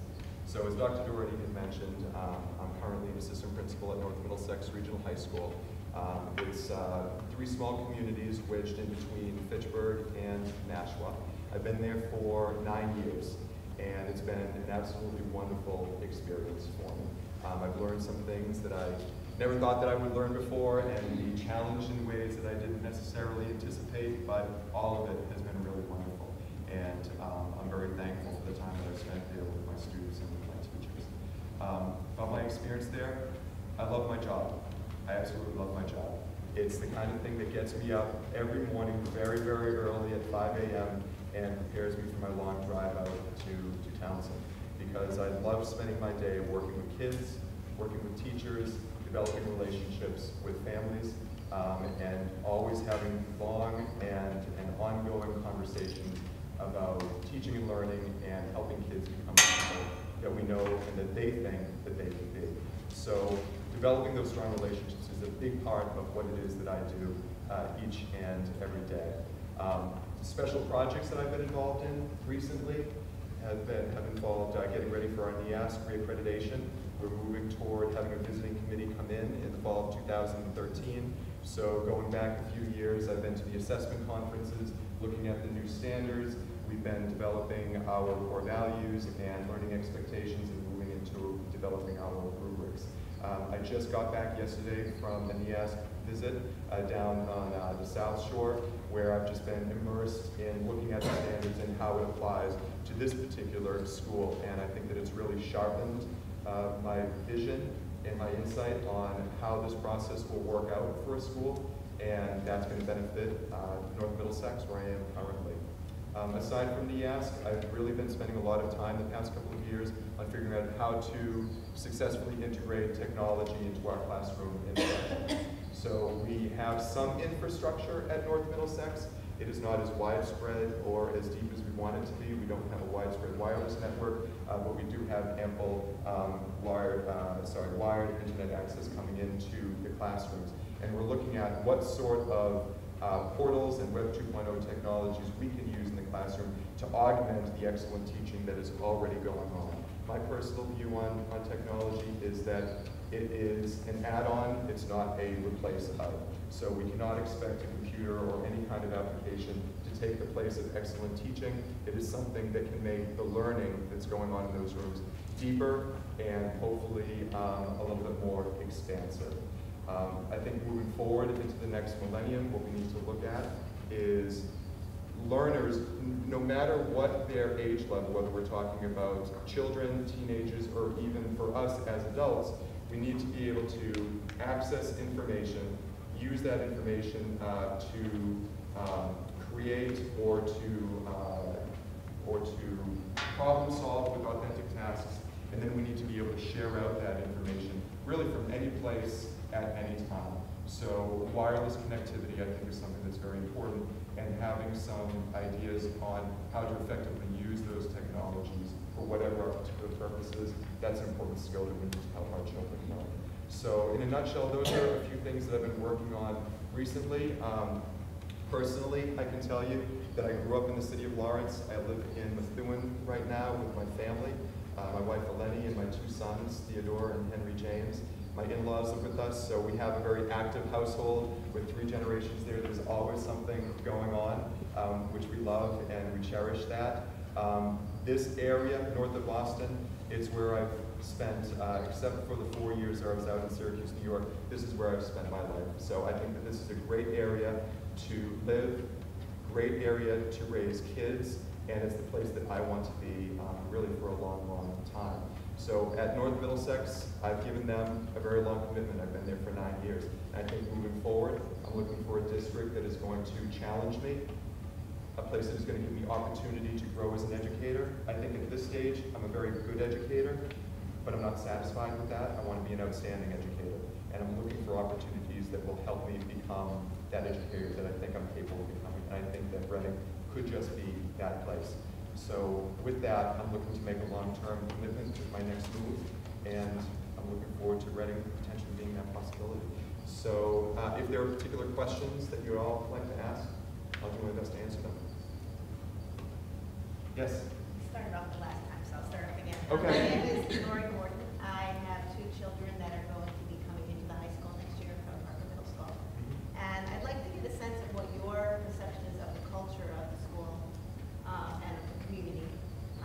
So as Dr. Doherty had mentioned, I'm currently an assistant principal at North Middlesex Regional High School. It's 3 small communities wedged in between Fitchburg and Nashua. I've been there for 9 years, and it's been an absolutely wonderful experience for me. I've learned some things that I never thought that I would learn before and be challenged in ways that I didn't necessarily anticipate, but all of it has been really wonderful. And I'm very thankful for the time that I've spent there with my students and with my teachers. About my experience there, I love my job. I absolutely love my job. It's the kind of thing that gets me up every morning very, very early at 5 a.m. and prepares me for my long drive out to Townsend, because I love spending my day working with kids, working with teachers, developing relationships with families, and always having long and ongoing conversations about teaching and learning and helping kids become the people that we know and that they think that they can be. So developing those strong relationships is a big part of what it is that I do each and every day. Special projects that I've been involved in recently have involved getting ready for our NEASC reaccreditation. We're moving toward having a visiting committee come in the fall of 2013. So going back a few years, I've been to the assessment conferences, looking at the new standards. We've been developing our core values and learning expectations and moving into developing our rubrics. I just got back yesterday from a NEASC visit down on the South Shore, where I've just been immersed in looking at the standards and how it applies to this particular school. And I think that it's really sharpened my vision and my insight on how this process will work out for a school, and that's going to benefit North Middlesex, where I am currently. Aside from NEASC, I've really been spending a lot of time the past couple of years on figuring out how to successfully integrate technology into our classroom instruction. So we have some infrastructure at North Middlesex. It is not as widespread or as deep as we want it to be. We don't have a widespread wireless network, but we do have ample wired internet access coming into the classrooms. And we're looking at what sort of portals and Web 2.0 technologies we can use in the classroom to augment the excellent teaching that is already going on. My personal view on technology is that it is an add-on, it's not a replace of. So we cannot expect a computer or any kind of application to take the place of excellent teaching. It is something that can make the learning that's going on in those rooms deeper and hopefully a little bit more expansive. I think moving forward into the next millennium, what we need to look at is learners, no matter what their age level, whether we're talking about children, teenagers, or even for us as adults, we need to be able to access information, use that information to create or to problem solve with authentic tasks, and then we need to be able to share out that information really from any place at any time. So wireless connectivity, I think, is something that's very important, and having some ideas on how to effectively use those technologies for whatever our particular purposes, that's an important skill that we need to help our children learn. So in a nutshell, those are a few things that I've been working on recently. Personally, I can tell you that I grew up in the city of Lawrence. I live in Methuen right now with my family, my wife Eleni and my 2 sons, Theodore and Henry James. My in-laws live with us, so we have a very active household with 3 generations there. There's always something going on, which we love and we cherish that. This area, north of Boston, is where I've spent, except for the 4 years that I was out in Syracuse, New York, this is where I've spent my life. So I think that this is a great area to live, great area to raise kids, and it's the place that I want to be really for a long, long time. So at North Middlesex, I've given them a very long commitment. I've been there for 9 years. And I think moving forward, I'm looking for a district that is going to challenge me, a place that is going to give me opportunity to grow as an educator. I think at this stage, I'm a very good educator, but I'm not satisfied with that. I want to be an outstanding educator, and I'm looking for opportunities that will help me become that educator that I think I'm capable of becoming. And I think that Reading could just be that place. So with that, I'm looking to make a long-term commitment to my next move, and I'm looking forward to Reading potentially being that possibility. So if there are particular questions that you'd all like to ask, I'll do my best to answer them. Yes? Started off the last time, so I'll start up again. Okay. My name is Lori Gordon. I have 2 children that are going to be coming into the high school next year from Parker Middle School. And I'd like to get a sense of what your perception is of the culture of the school and of the community,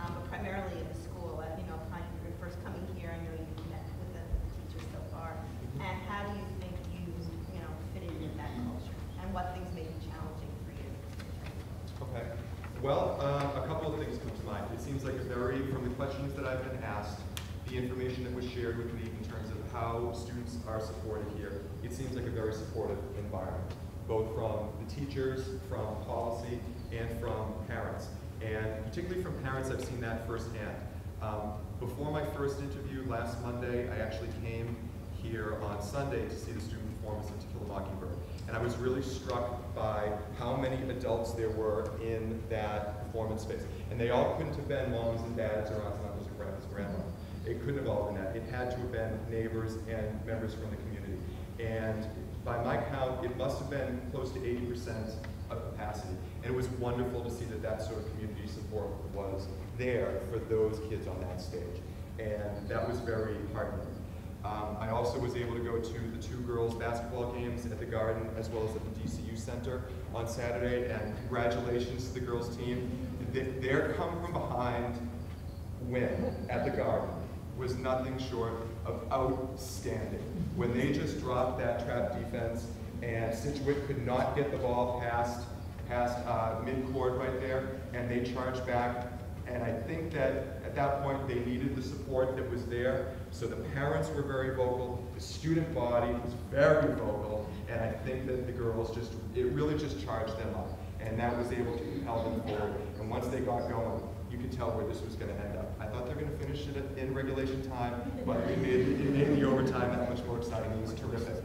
but primarily in the school. You know, upon your first coming here, I know you've met with the teachers so far. And how do you think you fit in that culture, and what things may be challenging for you? Okay. Well, a couple of things come to mind. It seems like from the questions that I've been asked, the information that was shared with me in terms of how students are supported here, it seems like a very supportive environment, both from the teachers, from policy, and from parents. And particularly from parents, I've seen that firsthand. Before my first interview last Monday, I actually came here on Sunday to see the student performance of To Kill a Mockingbird. And I was really struck by how many adults there were in that performance space. And they all couldn't have been moms and dads or aunts and uncles or grandpas and grandmas. It couldn't have all been that. It had to have been neighbors and members from the community. And by my count, it must have been close to 80% of capacity. And it was wonderful to see that that sort of community support was there for those kids on that stage. And that was very heartening. I also was able to go to the 2 girls' basketball games at the Garden as well as at the DCU Center on Saturday, and congratulations to the girls' team. Their come from behind win at the Garden was nothing short of outstanding. When they just dropped that trap defense and Situate could not get the ball past midcourt right there, and they charged back. And I think that at that point they needed the support that was there. So the parents were very vocal, the student body was very vocal, and I think that the girls it really just charged them up. And that was able to propel them forward. And once they got going, you could tell where this was going to end up. I thought they were going to finish it in regulation time, but it made the overtime that much more exciting. It was terrific.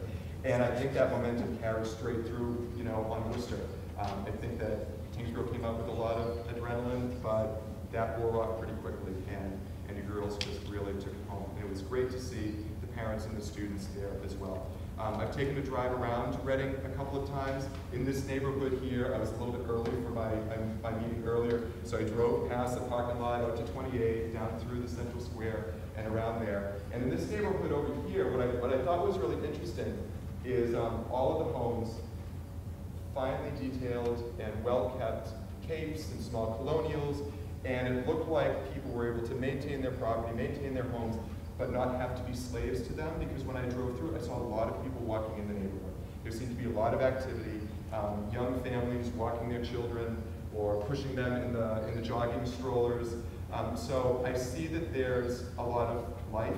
And I think that momentum carried straight through, on Worcester. I think that Tingsboro came up with a lot of adrenaline, but that wore off pretty quickly, and the girls just really took it home. And it was great to see the parents and the students there as well. I've taken a drive around Reading a couple of times. In this neighborhood here, I was a little bit early for my meeting earlier, so I drove past the parking lot out to 28, down through the Central Square and around there. And in this neighborhood over here, what I thought was really interesting is all of the homes, finely detailed and well-kept capes and small colonials, and it looked like people were able to maintain their property, maintain their homes, but not have to be slaves to them, because when I drove through, I saw a lot of people walking in the neighborhood. There seemed to be a lot of activity, young families walking their children or pushing them in the jogging strollers. So I see that there's a lot of life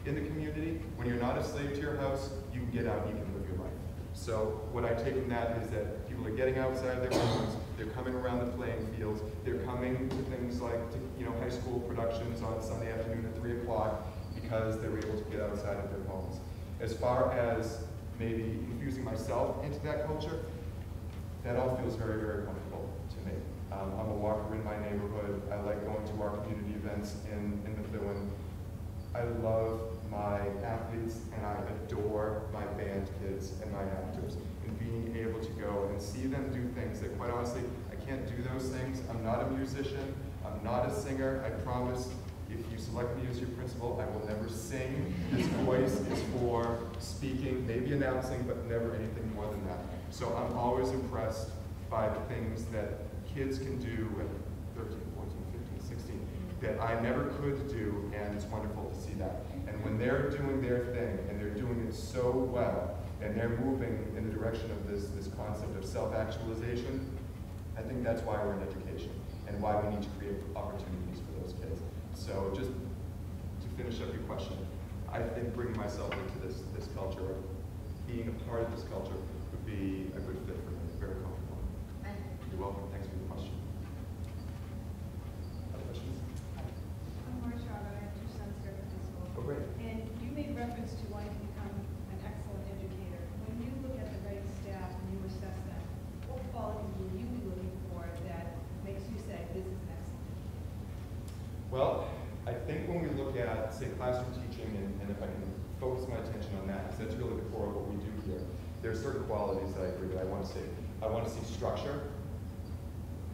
in the community. When you're not a slave to your house, you can get out and you can live your life. So what I take from that is that people are getting outside their homes, they're coming around the playing fields, they're coming to things like high school productions on Sunday afternoon at 3 o'clock because they were able to get outside of their homes. As far as maybe infusing myself into that culture, that all feels very, very comfortable to me. I'm a walker in my neighborhood. I like going to our community events in Methuen. I love my athletes and I adore my band kids and my actors. And being able to go and see them do things that, quite honestly, I can't do those things. I'm not a musician. I'm not a singer. I promise, if you select me as your principal, I will never sing. This voice is for speaking, maybe announcing, but never anything more than that. So I'm always impressed by the things that kids can do at 13, 14, 15, 16 that I never could do, and it's wonderful to see that. And when they're doing their thing, and they're doing it so well, and they're moving in the direction of this concept of self-actualization, I think that's why we're in education, and why we need to create opportunities for those kids. So just to finish up your question, I think bringing myself into this culture, being a part of this culture, would be a good fit for me, very comfortable. You're welcome, thanks for the question. Other questions? I'm Maura Charlotte. I have 2 sons here at the high school. my attention on that, because that's really the core of what we do here. There are certain qualities that I agree that I want to see. I want to see structure.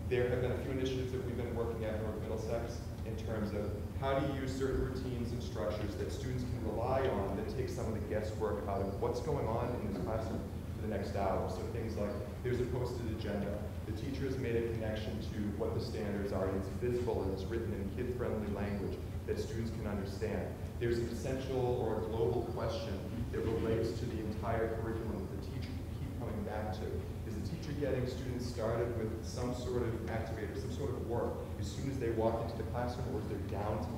There have been a few initiatives that we've been working at North Middlesex in terms of how do you use certain routines and structures that students can rely on that take some of the guesswork out of what's going on in this classroom for the next hour. So things like, there's a posted agenda. The teacher has made a connection to what the standards are, and it's visible and it's written in kid-friendly language that students can understand. There's an essential or a global question that relates to the entire curriculum that the teacher can keep coming back to. Is the teacher getting students started with some sort of activator, some sort of work as soon as they walk into the classroom, or is there downtime?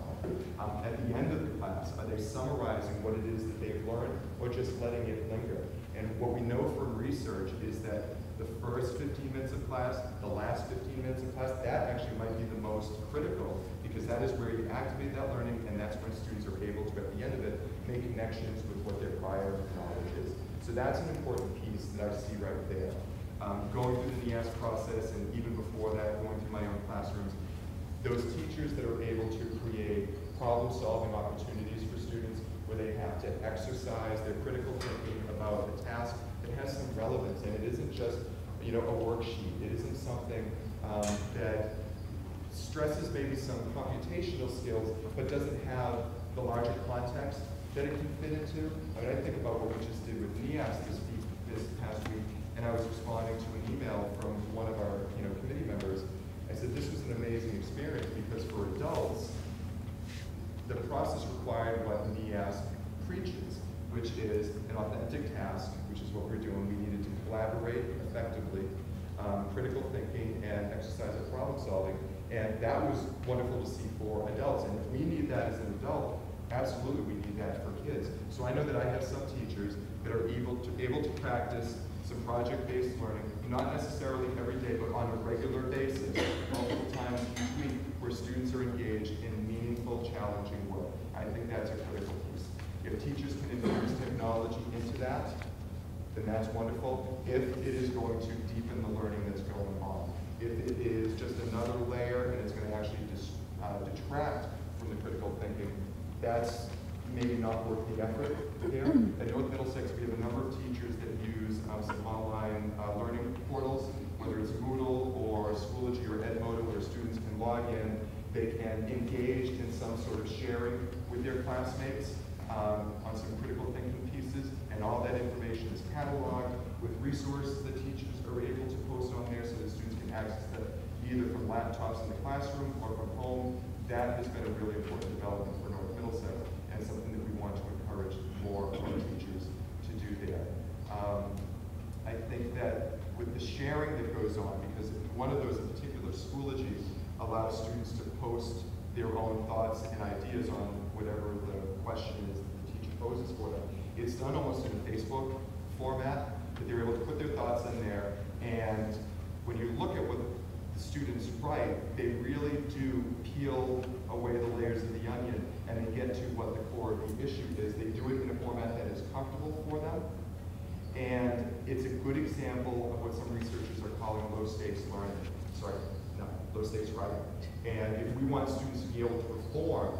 At the end of the class, are they summarizing what it is that they've learned, or just letting it linger? And what we know from research is that the first 15 minutes of class, the last 15 minutes of class, that actually might be the most critical, because that is where you activate that learning, and that's when students are able to, at the end of it, make connections with what their prior knowledge is. So that's an important piece that I see right there. Going through the NIAS process, and even before that, going through my own classrooms, those teachers that are able to create problem-solving opportunities for students where they have to exercise their critical thinking about a task that has some relevance, and it isn't just a worksheet. It isn't something that stresses maybe some computational skills, but doesn't have the larger context that it can fit into. I mean, I think about what we just did with NIAS this past week, and I was responding to an email from one of our committee members. I said this was an amazing experience because for adults, the process required what NIAS preaches, which is an authentic task, which is what we're doing. We needed to collaborate effectively, critical thinking, and exercise of problem solving. And that was wonderful to see for adults. And if we need that as an adult, absolutely we need that for kids. So I know that I have some teachers that are able to practice some project-based learning, not necessarily every day, but on a regular basis, multiple times each week, where students are engaged in meaningful, challenging work. I think that's a critical piece. If teachers can infuse technology into that, then that's wonderful. If it is going to deepen the learning that's going on. If it is just another layer and it's going to actually detract from the critical thinking, that's maybe not worth the effort there. At North Middlesex, we have a number of teachers that use some online learning portals, whether it's Moodle or Schoology or Edmodo, where students can log in. They can engage in some sort of sharing with their classmates on some critical thinking pieces, and all that information is cataloged with resources that teachers are able to post on there so that students can access them either from laptops in the classroom or from home. That has been a really important development for North Middlesex, and something that we want to encourage more of our teachers to do there. I think that with the sharing that goes on, because one of those in particular, Schoology, allows students to post their own thoughts and ideas on whatever the question is that the teacher poses for them. It's done almost in a Facebook format, that they're able to put their thoughts in there, and when you look at what the students write, they really do peel away the layers of the onion, and they get to what the core of the issue is. They do it in a format that is comfortable for them, and it's a good example of what some researchers are calling low-stakes learning. Low-stakes writing. And if we want students to be able to perform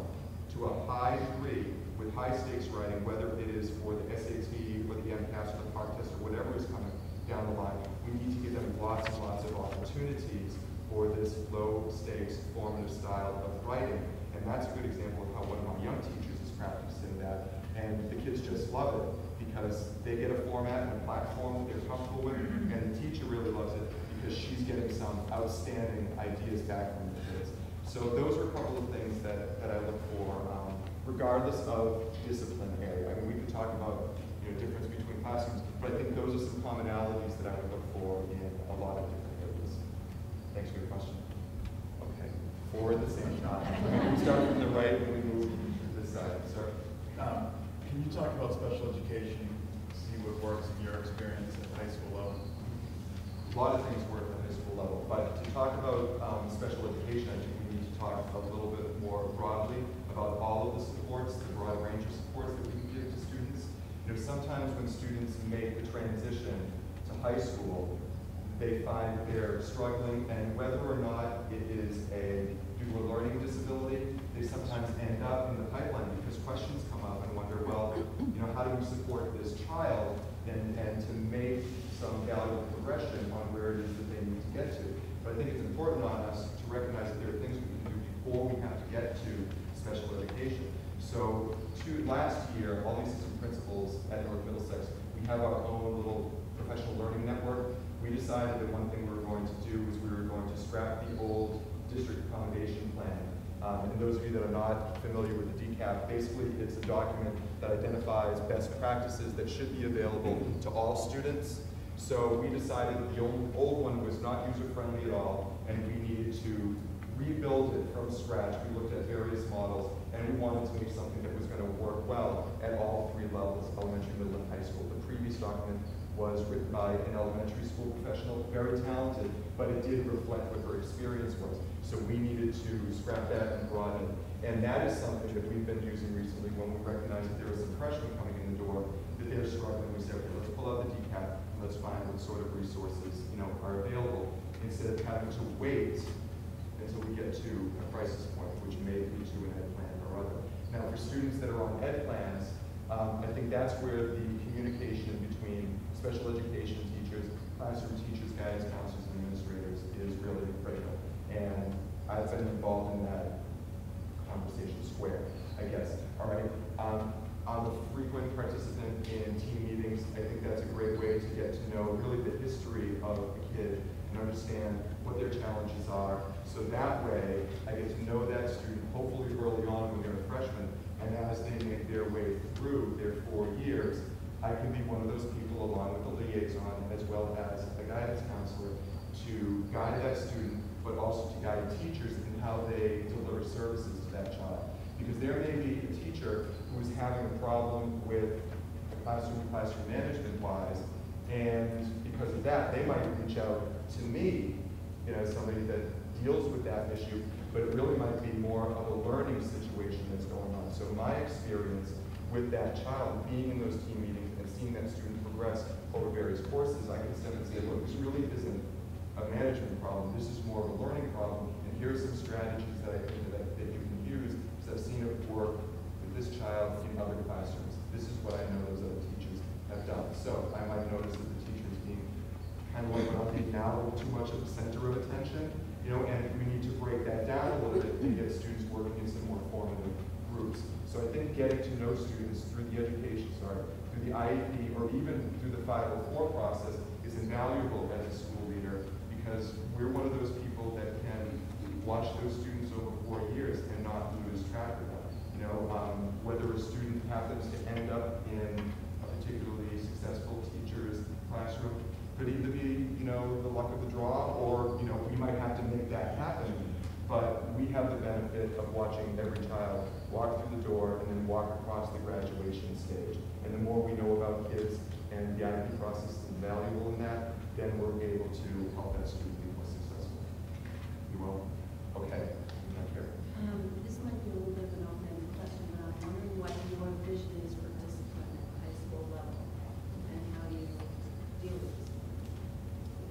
to a high degree with high-stakes writing, whether it is for the SAT or the MCAS or the PARCC test or whatever is coming down the line, we need to give them lots and lots of opportunities for this low-stakes formative style of writing. And that's a good example of how one of my young teachers is practicing that. And the kids just love it because they get a format and a platform that they're comfortable with, and the teacher really loves it because she's getting some outstanding ideas back from the kids. So those are a couple of things that I look for, regardless of discipline area. I mean, we could talk about difference between classrooms, but I think those are some commonalities that I would look for in a lot of different areas. Thanks for your question. Okay, forward the same time. We start from the right and we move to this side. Sir? Can you talk about special education, see what works in your experience at the high school level? A lot of things work at the high school level, but to talk about special education, I think we need to talk a little bit more broadly about all of the supports, the broad range of supports that we can give to students. Sometimes when students make the transition to high school, they find they're struggling, and whether or not it is due to a learning disability, they sometimes end up in the pipeline because questions come up and wonder, well, how do we to support this child and to make some valuable progression on where it is that they need to get to. But I think it's important on us to recognize that there are things we can do before we have to get to special education. So last year, all these assistant principals at North Middlesex, we have our own little professional learning network. We decided that one thing we were going to do was we were going to scrap the old district accommodation plan. And those of you that are not familiar with the DCAP, basically it's a document that identifies best practices that should be available to all students. So we decided that the old one was not user-friendly at all, and we needed to rebuild it from scratch. We looked at various models, and we wanted to make something that was going to work well at all three levels, elementary, middle, and high school. The previous document was written by an elementary school professional, very talented, but it did reflect what her experience was. So we needed to scrap that and broaden it. And that is something that we've been using recently when we recognized that there were some freshmen coming in the door, that they're struggling. We said, okay, let's pull out the DCAP, and let's find what sort of resources are available, instead of having to wait until we get to a crisis point, which may lead to an ed plan or other. Now, for students that are on ed plans, I think that's where the communication between special education teachers, classroom teachers, guidance counselors, and administrators is really critical. And I've been involved in that conversation square, I guess. All right. I'm a frequent participant in team meetings. I think that's a great way to get to know really the history of a kid and understand what their challenges are. So that way, I get to know that student, hopefully early on when they're a freshman, and as they make their way through their 4 years, I can be one of those people along with the liaison as well as a guidance counselor to guide that student, but also to guide teachers in how they deliver services to that child. Because there may be a teacher who's having a problem with classroom management-wise, and because of that, they might reach out to me, somebody that deals with that issue, but it really might be more of a learning situation that's going on. So my experience with that child being in those team meetings and seeing that student progress over various courses, I can step and say, look, this really isn't a management problem. This is more of a learning problem, and here's some strategies that I think that you can use, because I've seen it work with this child in other classrooms. This is what I know those other teachers have done. So I might notice that the teacher is being kind of like what I'm being now, a little too much of the center of attention, and we need to break that down a little bit and get students working in some more formative groups. So I think getting to know students through the education, through the IEP, or even through the 504 process is invaluable as a school leader, because we're one of those people that can watch those students over 4 years and not lose track of them. Whether a student happens to end up in a particularly successful teacher's classroom could either be, the luck of the draw, or, we might have to make that happen. But we have the benefit of watching every child walk through the door and then walk across the graduation stage. And the more we know about kids and the IEP process is valuable in that, then we're able to help that student be more successful. You will? Okay. Right here. This might be a little bit of an open question, but I'm wondering what your vision is for discipline at the high school level and how you deal with this.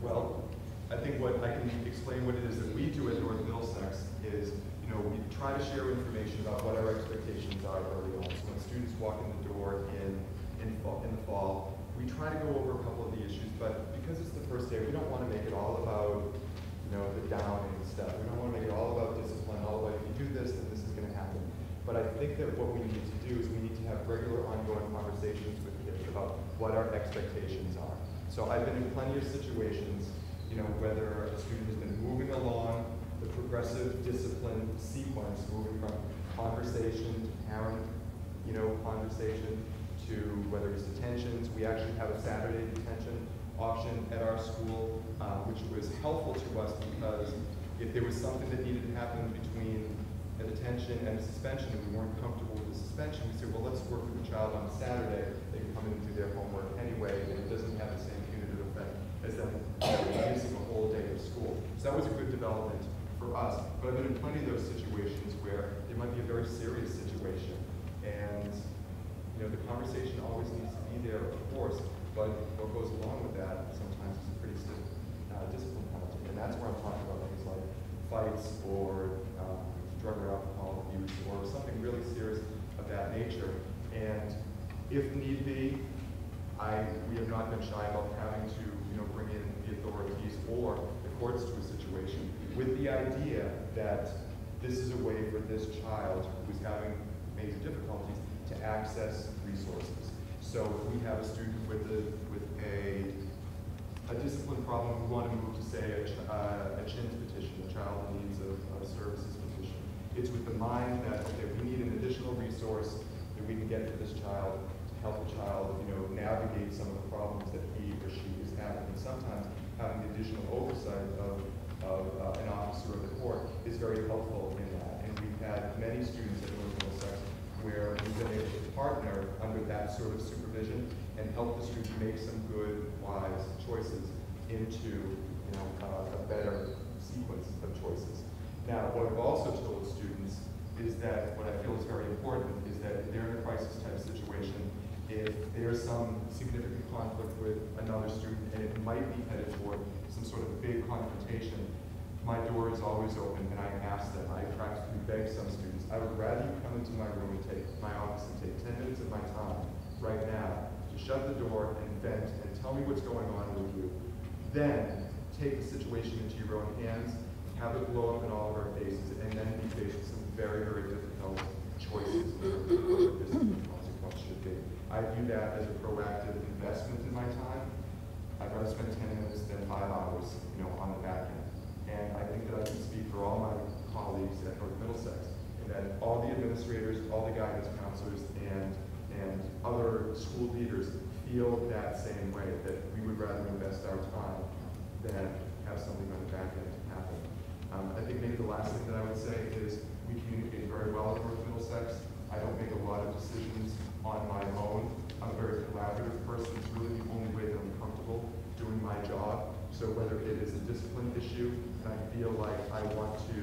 Well, I think what I can explain what it is that we do at North Middlesex is, we try to share information about what our expectations are early on. So when students walk in the door in the fall, we try to go over a couple of the issues, but because it's the first day, we don't want to make it all about, the downing stuff. We don't want to make it all about discipline, all about if you do this, then this is going to happen. But I think that what we need to do is we need to have regular ongoing conversations with kids about what our expectations are. So I've been in plenty of situations, whether a student has been moving along the progressive discipline sequence, moving from conversation to parent, conversation to whether it's detentions. We actually have a Saturday detention option at our school, which was helpful to us because if there was something that needed to happen between a detention and a suspension, and we weren't comfortable with the suspension, we said, well, let's work with the child on Saturday. They can come in and do their homework anyway, and it doesn't have the same punitive effect as them missing a whole day of school. So that was a good development for us. But I've been in plenty of those situations where it might be a very serious situation, and the conversation always needs to be there, of course, but what goes along with that sometimes is a pretty stiff discipline penalty, and that's where I'm talking about things like fights or drug or alcohol abuse or something really serious of that nature. And If need be, we have not been shy about having to, bring in the authorities or the courts to a situation with the idea that this is a way for this child who's having major difficulties to access resources. So if we have a student with a discipline problem, we want to move to, say, a CHINS petition, a child in needs of services petition. It's with the mind that if we need an additional resource that we can get to this child to help the child, navigate some of the problems that he or she is having. And sometimes having the additional oversight of an officer of the court is very helpful in that. And we've had many students at North Middlesex where we've been able to partner under that sort of supervision and help the student make some good, wise choices into a better sequence of choices. Now, what I've also told students is that what I feel is very important is that if they're in a crisis type situation, if there's some significant conflict with another student and it might be headed toward some sort of big confrontation, my door is always open and I ask them, I practically beg some students, I would rather you come into my room and take my office and take 10 minutes of my time right now to shut the door and vent and tell me what's going on with you. Then take the situation into your own hands, have it blow up in all of our faces, and then be faced with some very, very difficult choices in terms of what this consequence should be. I view that as a proactive investment in my time. I'd rather spend 10 minutes than 5 hours, on the back end. And I think that I can speak for all my colleagues at North Middlesex, and that all the administrators, all the guidance counselors, and other school leaders feel that same way, that we would rather invest our time than have something on the back end happen. I think maybe the last thing that I would say is we communicate very well at North Middlesex. I don't make a lot of decisions on my own. I'm a very collaborative person. It's really the only way that I'm comfortable doing my job. So whether it is a discipline issue, and I feel like I want to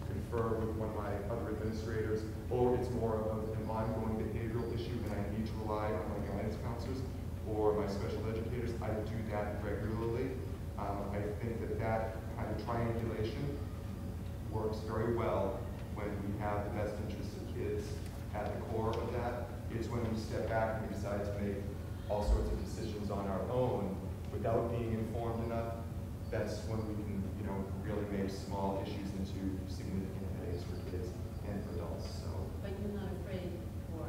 confer with one of my other administrators, or it's more of an ongoing behavioral issue and I need to rely on my guidance counselors or my special educators, I do that regularly. I think that kind of triangulation works very well when we have the best interests of kids at the core of that. It's when we step back and we decide to make all sorts of decisions on our own without being informed enough. That's when we can, really make small issues into significant headaches for kids and for adults. So. But you're not afraid for,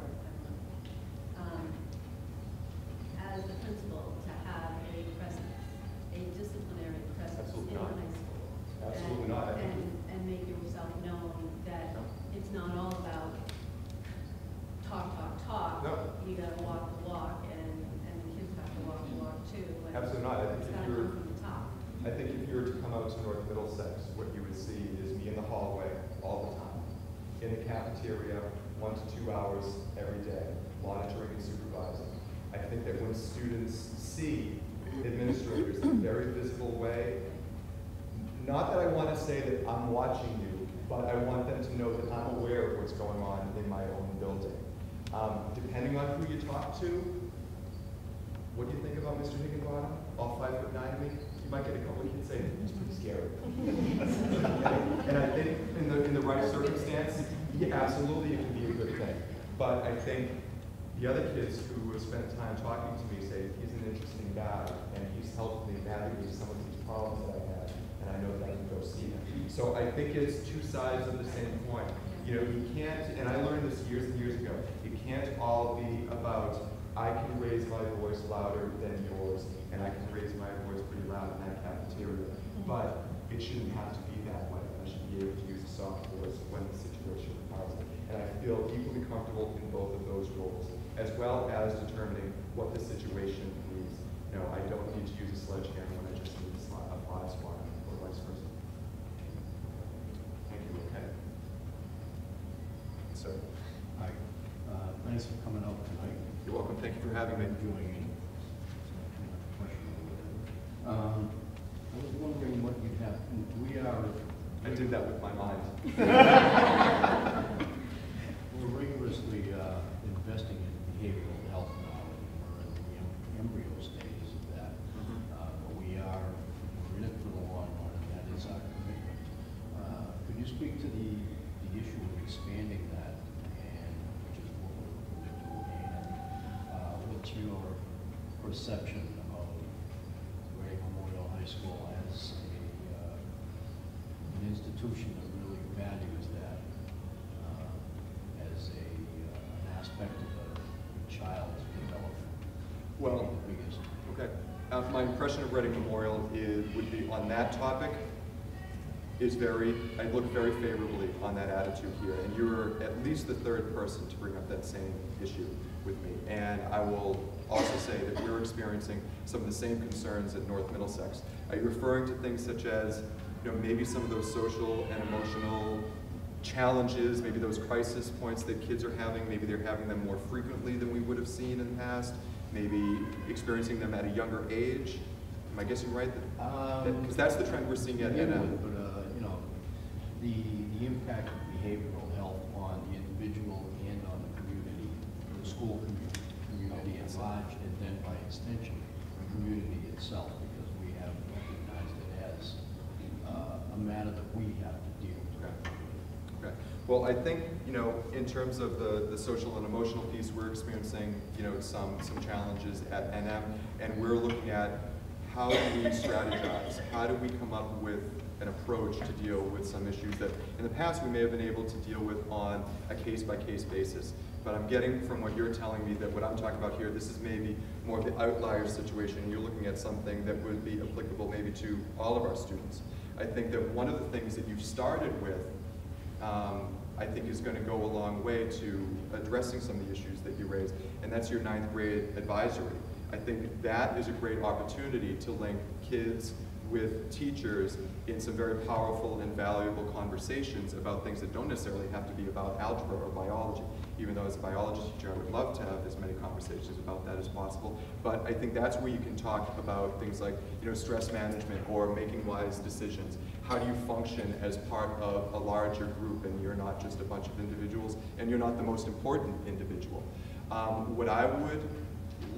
as the principal, to have a presence, a disciplinary presence in the high school. Absolutely not. And make yourself known that it's not all about talk. No. You gotta walk the walk, and the kids have to walk the walk too. And Absolutely not. It's gotta come from the top. I think if you were to come out to North Middlesex, what you would see is me in the hallway all the time, in the cafeteria, 1 to 2 hours every day, monitoring and supervising. I think that when students see administrators in a very visible way, not that I want to say that I'm watching you, but I want them to know that I'm aware of what's going on in my own building. Depending on who you talk to, what do you think about Mr. Higginbottom? All 5'9" of me? You might get a couple of kids saying, it's pretty scary. And I think in the right circumstance, yeah, absolutely it can be a good thing. But I think the other kids who have spent time talking to me say, he's an interesting guy, and he's helped me navigate some of these problems that I have, and I know that I can go see him. So I think it's two sides of the same coin. You can't, and I learned this years and years ago, it can't all be about, I can raise my voice louder than yours, and I can raise my voice pretty loud in that cafeteria. But it shouldn't have to be that way. I should be able to use a soft voice when the situation requires it. And I feel equally comfortable in both of those roles, as well as determining what the situation needs. I don't need to use a sledgehammer when I just need a fly swatter, or vice versa. Thank you. Okay. Sir. Hi. Thanks for coming out tonight. You're welcome. Thank you for having me. I was wondering what you have. We are. I did that with my mind. We're rigorously investing in behavioral health now, and we're in the embryo stages of that. But we're in it for the long run, and that is our commitment. Could you speak to the issue of expanding that, and which is what we're looking to do, and what's your perception of Reading Memorial High School as an institution that really values that as an aspect of a child's development? Well, The biggest. okay. My impression of Reading Memorial would be on that topic I look very favorably on that attitude here. And you're at least the third person to bring up that same issue with me. And I will also say that we're experiencing some of the same concerns at North Middlesex. Are you referring to things such as, maybe some of those social and emotional challenges, maybe those crisis points that kids are having, maybe they're having them more frequently than we would have seen in the past, maybe experiencing them at a younger age? Am I guessing right? Because that's the trend we're seeing at NM. But the impact of behavioral health on the individual and on the community, the school community at large, and then by extension, the community itself, because we have recognized it as a matter that we have to deal with. Okay. Well, I think, in terms of the social and emotional piece, we're experiencing, some challenges at NM, and we're looking at how do we strategize? How do we come up with an approach to deal with some issues that in the past we may have been able to deal with on a case-by-case basis. But I'm getting from what you're telling me that what I'm talking about here, this is maybe more of the outlier situation, and you're looking at something that would be applicable maybe to all of our students. I think that one of the things that you've started with, I think is going to go a long way to addressing some of the issues that you raised, and that's your 9th grade advisory. I think that is a great opportunity to link kids with teachers in some very powerful and valuable conversations about things that don't necessarily have to be about algebra or biology. Even though as a biology teacher I would love to have as many conversations about that as possible. But I think that's where you can talk about things like stress management or making wise decisions. How do you function as part of a larger group and you're not just a bunch of individuals and you're not the most important individual. What I would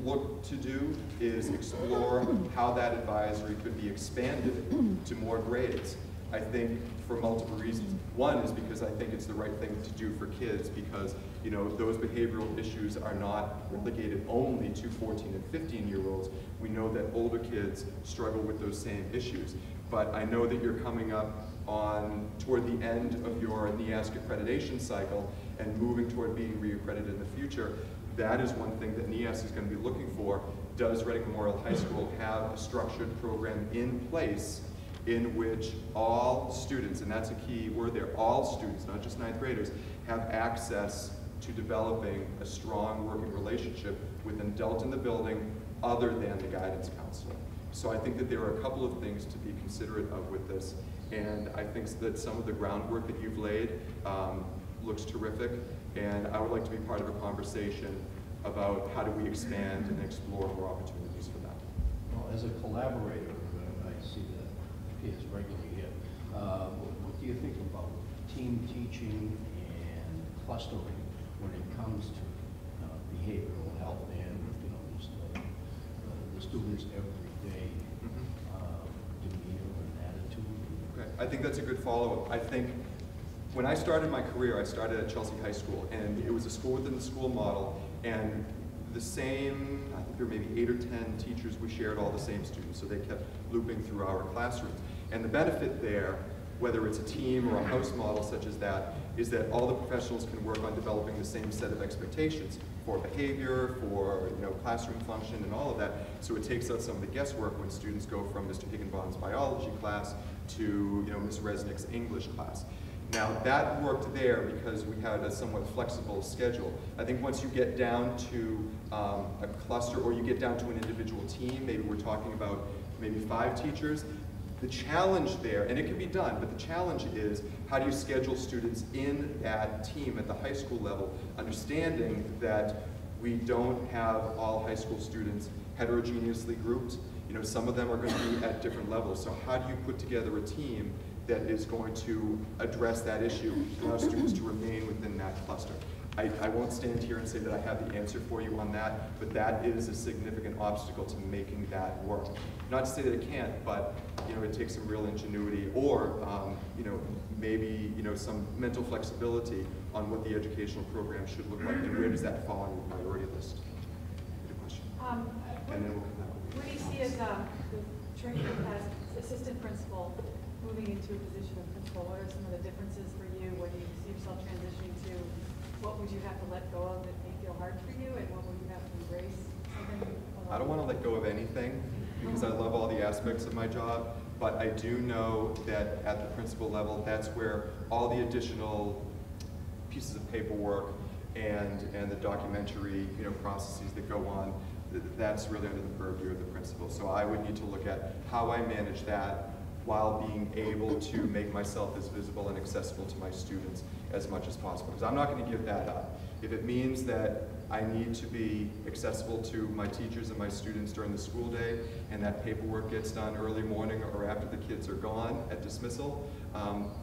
look to do is explore how that advisory could be expanded to more grades. I think for multiple reasons. One is because I think it's the right thing to do for kids because those behavioral issues are not relegated only to 14 and 15-year-olds. We know that older kids struggle with those same issues. But I know that you're coming up toward the end of your NEASC accreditation cycle and moving toward being reaccredited in the future. That is one thing that NEASC is going to be looking for. Does Reading Memorial High School have a structured program in place in which all students, and that's a key word there, all students, not just 9th graders, have access to developing a strong working relationship with an adult in the building other than the guidance counselor. So I think that there are a couple of things to be considerate of with this, and I think that some of the groundwork that you've laid looks terrific, and I would like to be part of a conversation about how do we expand and explore more opportunities for that. Well, as a collaborator, I see that he is regularly here. What do you think about team teaching and clustering when it comes to behavioral health and just the students' everyday demeanor and attitude? Okay, I think that's a good follow-up. I think when I started my career, I started at Chelsea High School, and it was a school within the school model, and the same, I think there were maybe 8 or 10 teachers, we shared all the same students, so they kept looping through our classrooms. And the benefit there, whether it's a team or a house model such as that, is that all the professionals can work on developing the same set of expectations for behavior, for classroom function, and all of that. So it takes out some of the guesswork when students go from Mr. Higginbotham's biology class to Ms. Resnick's English class. Now that worked there because we had a somewhat flexible schedule. I think once you get down to a cluster or you get down to an individual team, maybe we're talking about maybe 5 teachers, the challenge there, and it can be done, but the challenge is how do you schedule students in that team at the high school level, understanding that we don't have all high school students heterogeneously grouped. Some of them are going to be at different levels. So how do you put together a team that is going to address that issue and allow students to remain within that cluster? I won't stand here and say that I have the answer for you on that, but that is a significant obstacle to making that work. Not to say that it can't, but it takes some real ingenuity or maybe some mental flexibility on what the educational program should look like and where does that fall on your priority list. Good question. and then we'll come back. Where do you see as the training as assistant principal moving into a position of principal? What are some of the differences for you? What do you see yourself transitioning to? What would you have to let go of that may feel hard for you, and what would you have to embrace? I don't want to let go of anything because I love all the aspects of my job, but I do know that at the principal level, that's where all the additional pieces of paperwork and the documentary processes that go on, that's really under the purview of the principal. So I would need to look at how I manage that while being able to make myself as visible and accessible to my students as much as possible. Because I'm not going to give that up. If it means that I need to be accessible to my teachers and my students during the school day, and that paperwork gets done early morning or after the kids are gone at dismissal,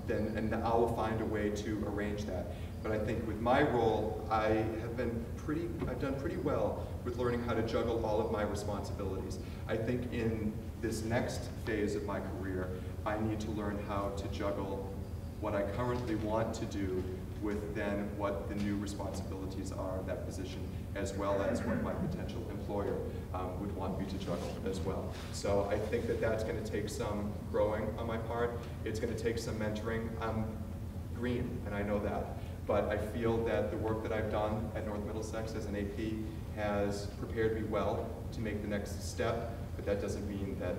then I will find a way to arrange that. But I think with my role, I've done pretty well with learning how to juggle all of my responsibilities. I think in this next phase of my career, I need to learn how to juggle what I currently want to do with then what the new responsibilities are of that position, as well as what my potential employer would want me to juggle as well. So I think that that's going to take some growing on my part. It's going to take some mentoring. I'm green, and I know that. But I feel that the work that I've done at North Middlesex as an AP has prepared me well to make the next step, but that doesn't mean that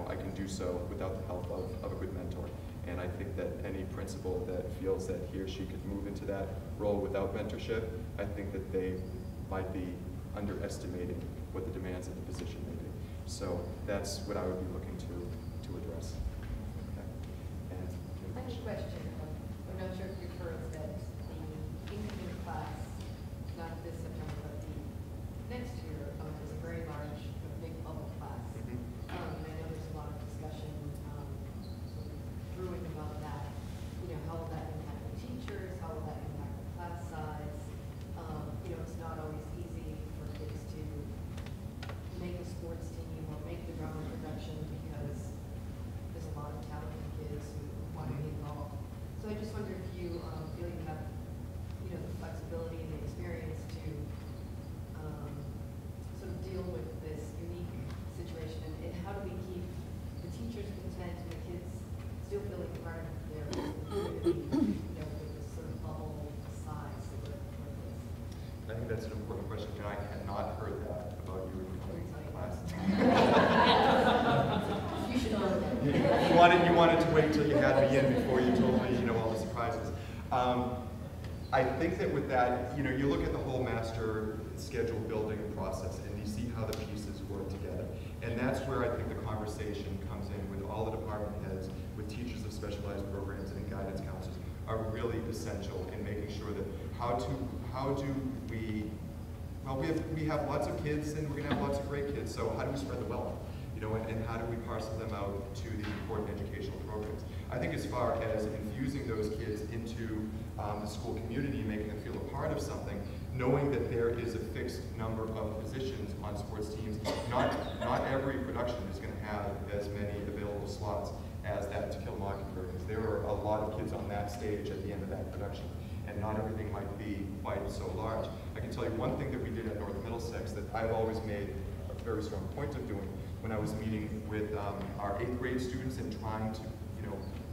I can do so without the help of a good mentor. And I think that any principal that feels that he or she could move into that role without mentorship, I think that they might be underestimating what the demands of the position may be. So that's what I would be looking to address. Okay. And I have a question. I'm not sure if you've heard that the incoming class, not this September, but the next year, is a very large, big public class. And I know there's a lot of discussion sort of brewing about that. How will that impact the teachers? How will that impact the class size? It's not always easy for kids to make a sports team or make the drama production because there's a lot of talented kids who want to be involved. So I just wonder if you feel you have, the flexibility and the experience to sort of deal with this unique situation, and how do we keep the teachers content and the kids still feeling part of their community, with this sort of bubble size that we're in. I think that's an important question, and I had not heard that about you in the class. You should know that. You wanted to wait till you had me in before you told me, all the surprises. I think that with that, you look at the whole master schedule building process, and you see how the pieces work together. And that's where I think the conversation comes in with all the department heads, with teachers of specialized programs and guidance counselors are really essential in making sure that we have lots of kids and we're going to have lots of great kids, so how do we spread the wealth? And how do we parcel them out to the important educational programs? I think as far as infusing those kids into the school community, making them feel a part of something, knowing that there is a fixed number of positions on sports teams, not every production is going to have as many available slots as that To Kill a Mockingbird, because there are a lot of kids on that stage at the end of that production, and not everything might be quite so large. I can tell you one thing that we did at North Middlesex that I've always made a very strong point of doing when I was meeting with our 8th grade students and trying to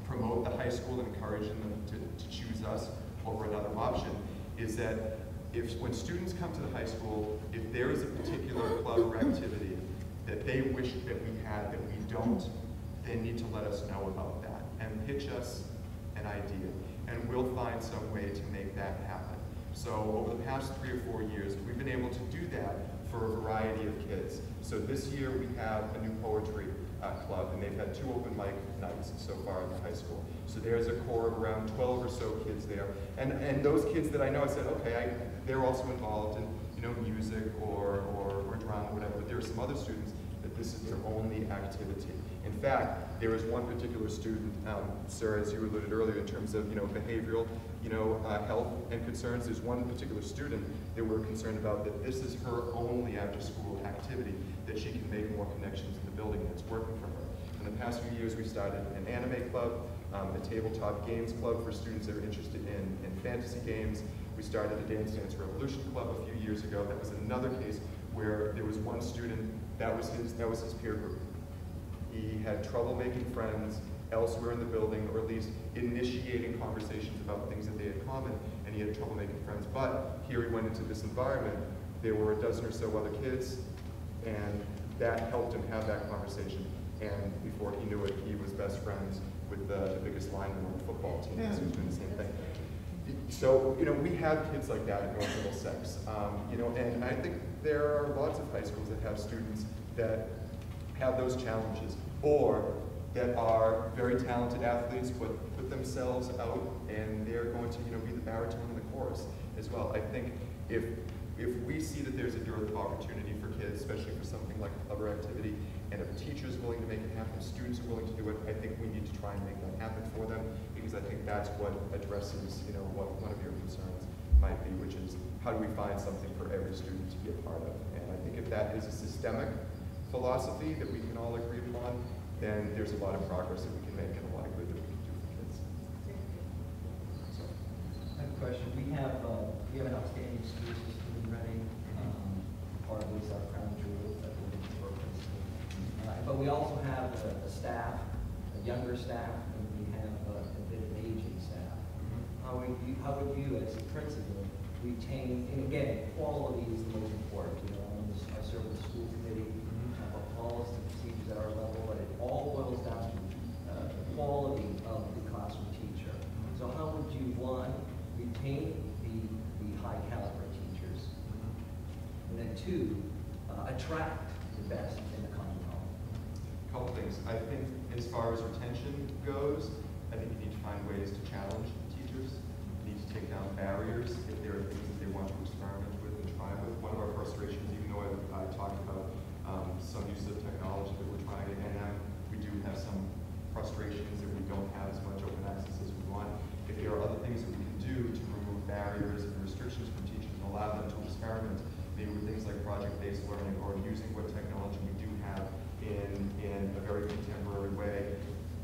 promote the high school and encouraging them to choose us over another option, is that when students come to the high school, if there is a particular club or activity that they wish that we had that we don't, they need to let us know about that and pitch us an idea, and we'll find some way to make that happen. So over the past 3 or 4 years, we've been able to do that for a variety of kids. So this year we have a new poetry club, and they've had 2 open mic nights so far in the high school. So there's a core of around 12 or so kids there. And those kids that I know, I said, okay, they're also involved in music or drama or whatever, but there are some other students that this is their only activity. In fact, there was one particular student, Sarah, as you alluded earlier, in terms of behavioral health and concerns. There's one particular student that we're concerned about that this is her only after-school activity, that she can make more connections in the building that's working for her. In the past few years, we started an anime club, a tabletop games club for students that are interested in fantasy games. We started a Dance Dance Revolution club a few years ago. That was another case where there was one student, that was his peer group. He had trouble making friends elsewhere in the building, or at least initiating conversations about things that they had in common, and he had trouble making friends. But here he went into this environment, there were a dozen or so other kids, and that helped him have that conversation. And before he knew it, he was best friends with the biggest lineman on the football team, so he was doing the same thing. So, you know, we have kids like that at North Middlesex, you know, and I think there are lots of high schools that have students that have those challenges, or that are very talented athletes but put themselves out, and they're going to, you know, be the baritone in the chorus as well. I think if we see that there's a dearth of opportunity for kids, especially for something like a clever activity, and if a teacher is willing to make it happen, if students are willing to do it, I think we need to try and make that happen for them, because I think that's what addresses, you know, what one of your concerns might be, which is how do we find something for every student to be a part of? And I think if that is a systemic philosophy that we can all agree upon, then there's a lot of progress that we can make and a lot of good that we can do for kids. I have a question. We have an outstanding school system in Reading. Part of it is our crown jewel that we're going to work with. But we also have a staff, a younger staff, and we have a bit of aging staff. How would you, as a principal, retain, and again, quality is the most important. You know, I serve on the school committee, about policies and procedures at our level, but it all boils down to the quality of the classroom teacher. So how would you, one, retain the high caliber teachers, and then two, attract the best in the common home? A couple things. I think as far as retention goes, I think you need to find ways to challenge teachers. You need to take down barriers if there are things that they want to experiment with and try with. One of our frustrations, even though I talked about some use of technology that we're trying at NM, we do have some frustrations that we don't have as much open access as we want. If there are other things that we can do to remove barriers and restrictions from teachers and allow them to experiment, maybe with things like project-based learning or using what technology we do have in a very contemporary way,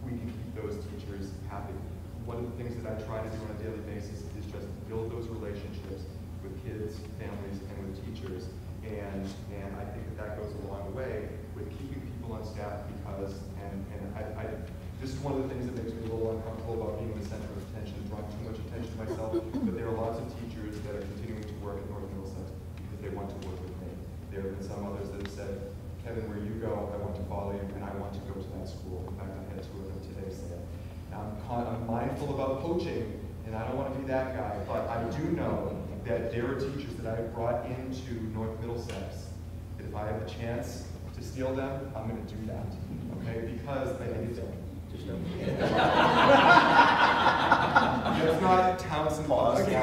we can keep those teachers happy. One of the things that I try to do on a daily basis is just build those relationships with kids, families, and with teachers. And I think that goes a long way with keeping people on staff, because, this is one of the things that makes me a little uncomfortable about being the center of attention, drawing too much attention to myself, but there are lots of teachers that are continuing to work at North Middlesex because they want to work with me. There have been some others that have said, Kevin, where you go, I want to follow you, and I want to go to that school. In fact, I had two of them today say it. Now, I'm mindful about poaching, and I don't want to be that guy, but I do know that there are teachers that I have brought into North Middlesex, that if I have the chance to steal them, I'm going to do that, okay? Because I think it's... That's not Townsend Laws. Is it?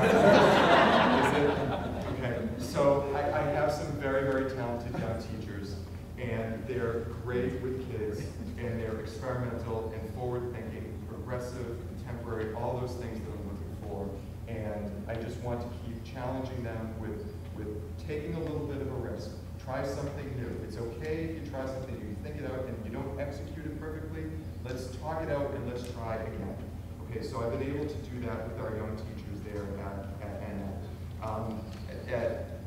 Okay, so I have some very, very talented young teachers, and they're great with kids, and they're experimental and forward-thinking, progressive, contemporary, all those things that I'm looking for. And I just want to keep challenging them with taking a little bit of a risk. Try something new. It's okay if you try something, you think it out, and you don't execute it perfectly. Let's talk it out and let's try again. Okay, so I've been able to do that with our young teachers there at NM.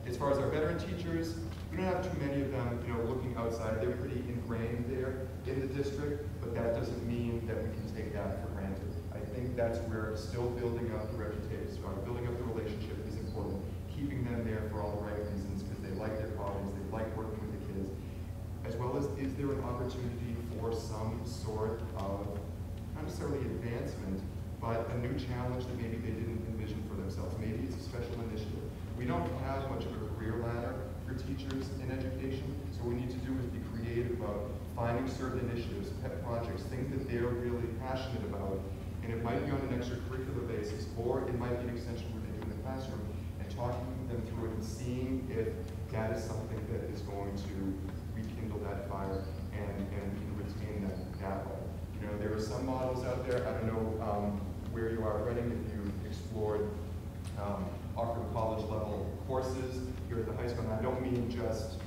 As far as our veteran teachers, we don't have too many of them, you know, looking outside. They're pretty ingrained there in the district, but that doesn't mean that we can take that for granted. I think that's where still building up the reputation, building up the relationship is important. Keeping them there for all the right reasons, because they like their colleagues, they like working with the kids, as well as is there an opportunity for some sort of, not necessarily advancement, but a new challenge that maybe they didn't envision for themselves. Maybe it's a special initiative. We don't have much of a career ladder for teachers in education, so what we need to do is be creative about finding certain initiatives, pet projects, things that they're really passionate about, and it might be on an extracurricular basis, or it might be an extension of what they do in the classroom, and talking them through it and seeing if that is something that is going to rekindle that fire and we can retain them that way. You know, there are some models out there, I don't know where you are at Reading, if you explored offered college level courses here at the high school, and I don't mean just,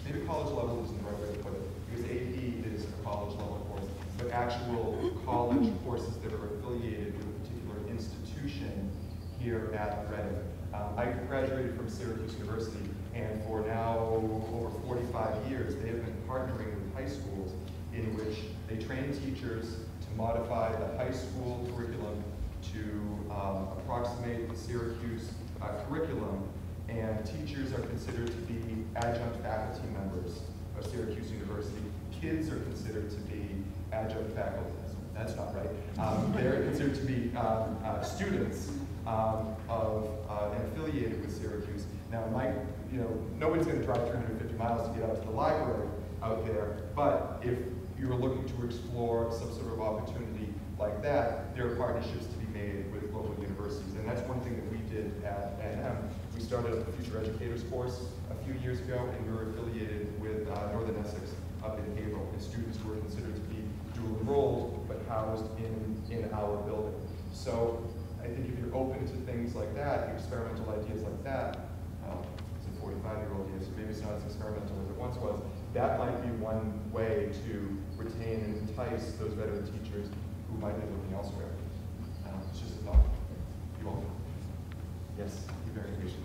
maybe college level isn't the right way to put it, because AP is a college level course, but actual college courses that are affiliated with a particular institution here at Reading. I graduated from Syracuse University, And for now over 45 years, they have been partnering with high schools in which they train teachers to modify the high school curriculum to approximate the Syracuse curriculum, and teachers are considered to be adjunct faculty members of Syracuse University. Kids are considered to be adjunct faculty. That's not right. They're considered to be students and affiliated with Syracuse. Now, nobody's going to drive 350 miles to get out to the library out there, but if you're looking to explore some sort of opportunity like that, there are partnerships to be made with local universities. And that's one thing that we did at A&M. We started a Future Educators course a few years ago, and we were affiliated with Northern Essex up in Haverhill, and students who were considered to be dual enrolled, but housed in our building. So I think if you're open to things like that, experimental ideas like that, it's a 45-year-old here, so maybe it's not as experimental as it once was, that might be one way to retain and entice those veteran teachers who might be looking elsewhere. It's just a thought. You all? Yes, you're very patient.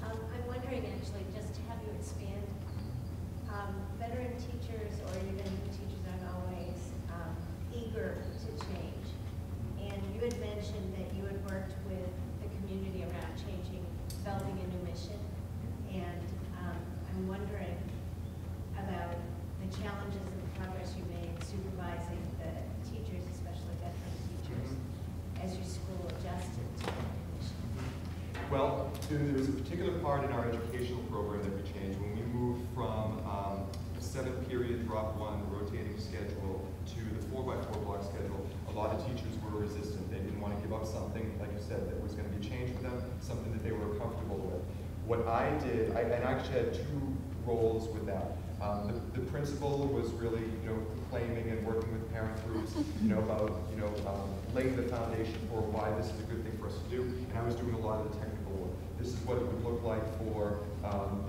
I'm wondering, actually, just to have you expand, veteran teachers or even teachers aren't always eager to change. And you had mentioned that you had worked with the community around developing a new mission. And I'm wondering about the challenges and the progress you made supervising the teachers, especially veteran teachers, as your school adjusted to the mission. Well, there was a particular part in our educational program that we changed when we moved from a 7-period drop one rotating schedule to the 4x4 block schedule. A lot of teachers were resistant. They didn't want to give up something, like you said, that was going to be changed for them, something that they were comfortable with. What I did, I actually had 2 roles with that. The principal was really, proclaiming and working with parent groups, about, laying the foundation for why this is a good thing for us to do. And I was doing a lot of the technical work. This is what it would look like for,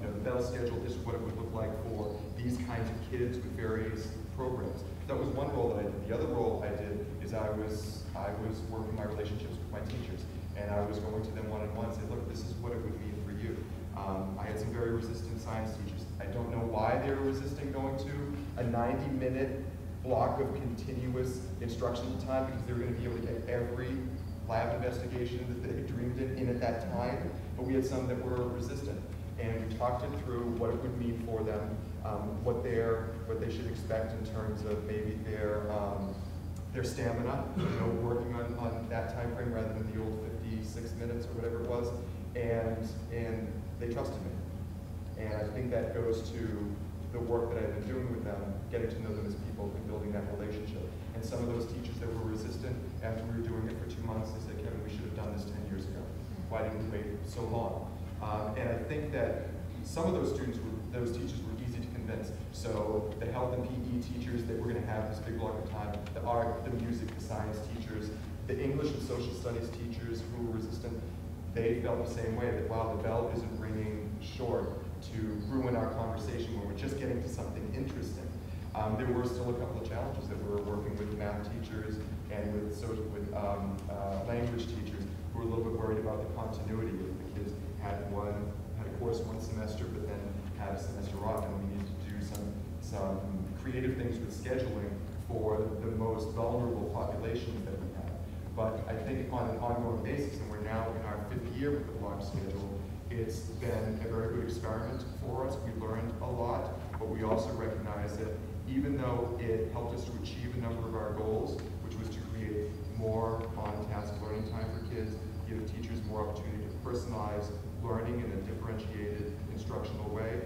the bell schedule. This is what it would look like for these kinds of kids with various programs. That was one role that I did. The other role I did is I was working my relationships with my teachers, and I was going to them one-on-one and say, look, this is what it would mean for you. I had some very resistant science teachers. I don't know why they were resisting going to a 90-minute block of continuous instructional time, because they were going to be able to get every lab investigation that they had dreamed in at that time. But we had some that were resistant, and we talked it through what it would mean for them, what they should expect in terms of maybe their stamina, working on that time frame rather than the old 56 minutes or whatever it was, and they trusted me. And I think that goes to the work that I've been doing with them, getting to know them as people and building that relationship. And some of those teachers that were resistant, after we were doing it for 2 months, they said, Kevin, we should have done this 10 years ago. Why didn't we wait so long? And I think that some of those teachers were easy to convince. So the health and PE teachers, that we're going to have this big block of time, the art, the music, the science teachers, the English and social studies teachers who were resistant, they felt the same way, that wow, the bell isn't ringing short to ruin our conversation when we're just getting to something interesting. There were still a couple of challenges that we were working with math teachers and with language teachers who were a little bit worried about the continuity. If the kids had a course one semester, but then had a semester off, and we needed to do some creative things with scheduling for the most vulnerable populations that we have. But I think on an ongoing basis, and we're now in our 5th year with the block schedule, it's been a very good experiment for us. We learned a lot, but we also recognize that even though it helped us to achieve a number of our goals, which was to create more on-task learning time for kids, give teachers more opportunity to personalize learning in a differentiated instructional way,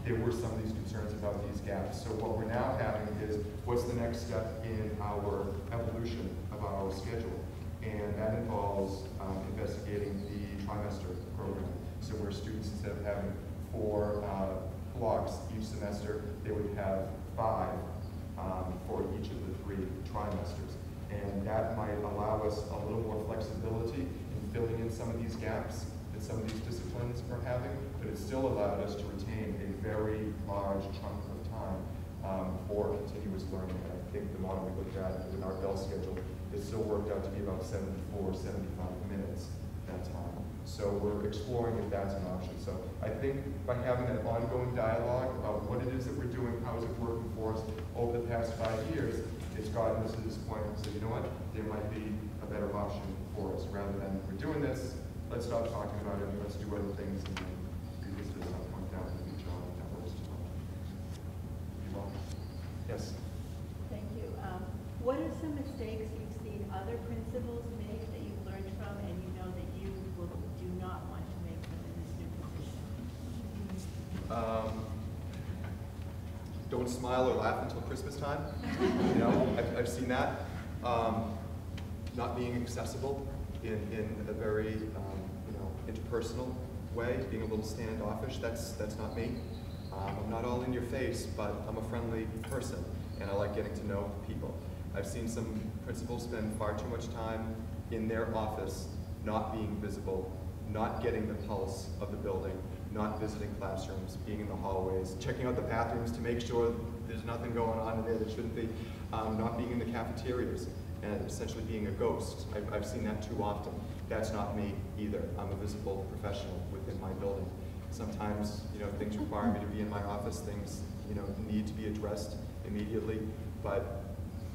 there were some of these concerns about these gaps. So what we're now having is, what's the next step in our evolution of our schedule? And that involves investigating the trimester program. So where students, instead of having 4 blocks each semester, they would have 5 for each of the 3 trimesters. And that might allow us a little more flexibility in filling in some of these gaps that some of these disciplines are having, but it still allowed us to retain a very large chunk of time for continuous learning. And I think the model we looked at in our bell schedule, it still worked out to be about 74, 75 minutes that time. So we're exploring if that's an option. So I think by having that ongoing dialogue about what it is that we're doing, how is it working for us over the past 5 years, it's gotten us to this point and said, you know what, there might be a better option for us rather than we're doing this, let's stop talking about it, let's do other things and then revisit at some point down in the future. That works too much. You're welcome. Yes. Thank you. What are some mistakes you've seen other principals make that you've learned from and you know that you do not want to make them in this new position? Don't smile or laugh until Christmas time. You know, I've seen that. Not being accessible in a very interpersonal way, being a little standoffish. That's not me. I'm not all in your face, but I'm a friendly person, and I like getting to know people. I've seen some principals spend far too much time in their office, not being visible, not getting the pulse of the building, not visiting classrooms, being in the hallways, checking out the bathrooms to make sure there's nothing going on in there that shouldn't be, not being in the cafeterias, and essentially being a ghost. I've seen that too often. That's not me either. I'm a visible professional within my building. Sometimes, things require me to be in my office, things, need to be addressed immediately, but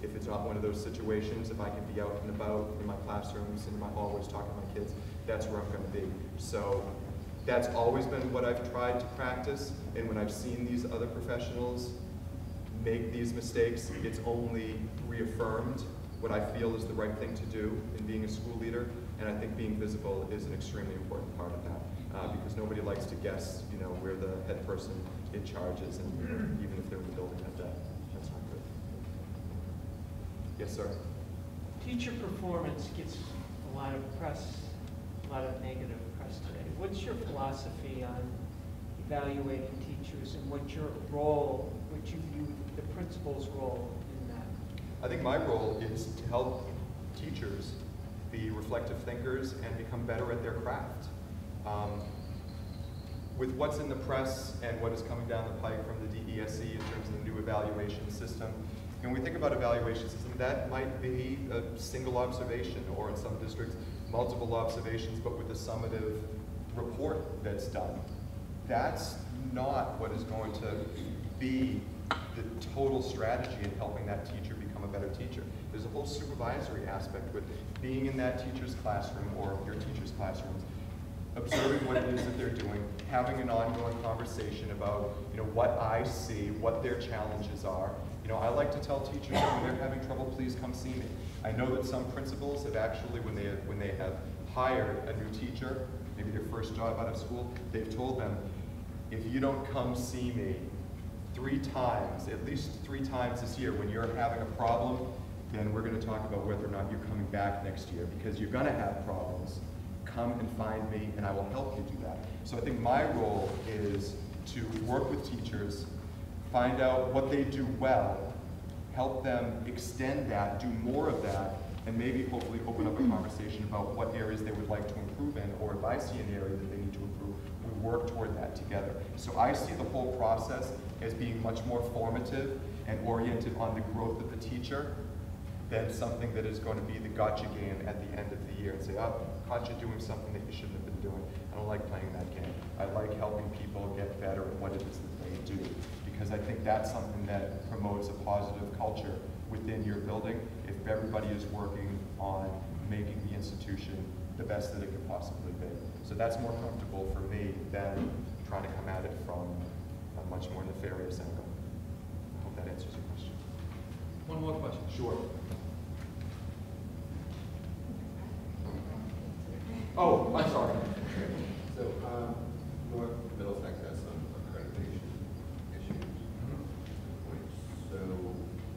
if it's not one of those situations, if I can be out and about in my classrooms and in my hallways talking to my kids, that's where I'm going to be. So that's always been what I've tried to practice, and when I've seen these other professionals make these mistakes, it's only reaffirmed what I feel is the right thing to do in being a school leader, and I think being visible is an extremely important part of that, because nobody likes to guess, where the head person in charge is, and even if they're in the building that day. That's not good. Yes, sir. Teacher performance gets a lot of press, a lot of negative press today. What's your philosophy on evaluating teachers, and what's your role, what you view the principal's role in that? I think my role is to help teachers be reflective thinkers and become better at their craft. With what's in the press and what is coming down the pike from the DESE in terms of the new evaluation system, when we think about evaluation system, that might be a single observation, or in some districts, multiple observations, but with a summative report that's done. That's not what is going to be the total strategy in helping that teacher become a better teacher. There's a whole supervisory aspect with being in that teacher's classroom or your teacher's classrooms, observing what it is that they're doing, having an ongoing conversation about what I see, what their challenges are. I like to tell teachers that when they're having trouble, please come see me. I know that some principals have actually, when they have hired a new teacher, maybe their first job out of school, they've told them, if you don't come see me 3 times, at least 3 times this year, when you're having a problem, then we're going to talk about whether or not you're coming back next year, because you're going to have problems. Come and find me, and I will help you do that. So I think my role is to work with teachers, find out what they do well, help them extend that, do more of that, and maybe hopefully open up a conversation about what areas they would like to improve in, or if I see an area that they need to improve, we work toward that together. So I see the whole process as being much more formative and oriented on the growth of the teacher than something that is going to be the gotcha game at the end of the year and say, oh, caught you doing something that you shouldn't have been doing. I don't like playing that game. I like helping people get better at what it is that they do, because I think that's something that promotes a positive culture within your building if everybody is working on making the institution the best that it could possibly be. So that's more comfortable for me than trying to come at it from a much more nefarious angle. I hope that answers your question. One more question. Sure. Oh, I'm sorry. So, North Middlesex has some accreditation issues. So,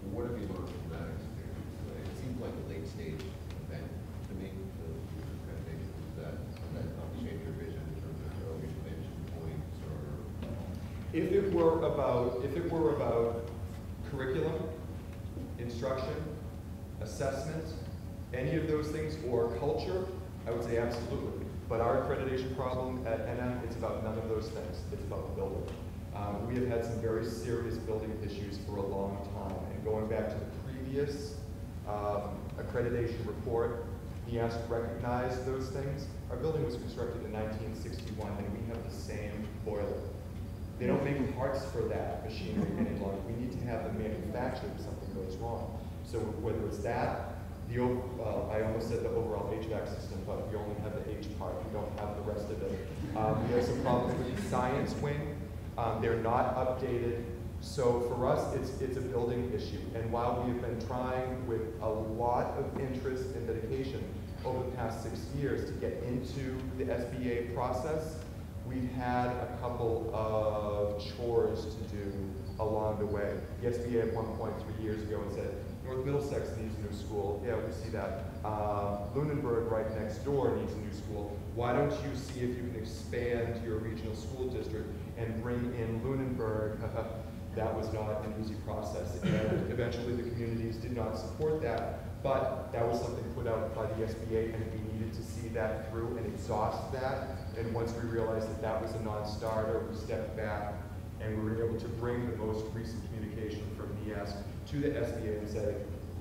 what have you learned from that experience? It seems like a late stage event to me, the accreditation. Does that help change your vision in terms of early intervention points, or? If it were about curriculum, instruction, assessment, any of those things, or culture, I would say absolutely. But our accreditation problem at NM, it's about none of those things. It's about the building. We have had some very serious building issues for a long time. And going back to the previous accreditation report, NEASC recognized those things. Our building was constructed in 1961, and we have the same boiler. They don't make parts for that machinery any longer. We need to have them manufactured if something goes wrong. So whether it's that, I almost said the overall HVAC system, but we only have the H part. We don't have the rest of it. We have some problems with the science wing. They're not updated. So for us, it's a building issue. And while we have been trying with a lot of interest and dedication over the past 6 years to get into the SBA process, we've had a couple of chores to do along the way. The SBA at one point 3 years ago had said, North Middlesex needs a new school. Yeah, we see that. Lunenburg right next door needs a new school. Why don't you see if you can expand your regional school district and bring in Lunenburg? That was not an easy process. And eventually the communities did not support that, but that was something put out by the SBA, and we needed to see that through and exhaust that. And once we realized that that was a non-starter, we stepped back and we were able to bring the most recent communication from NEASC to the SBA and say,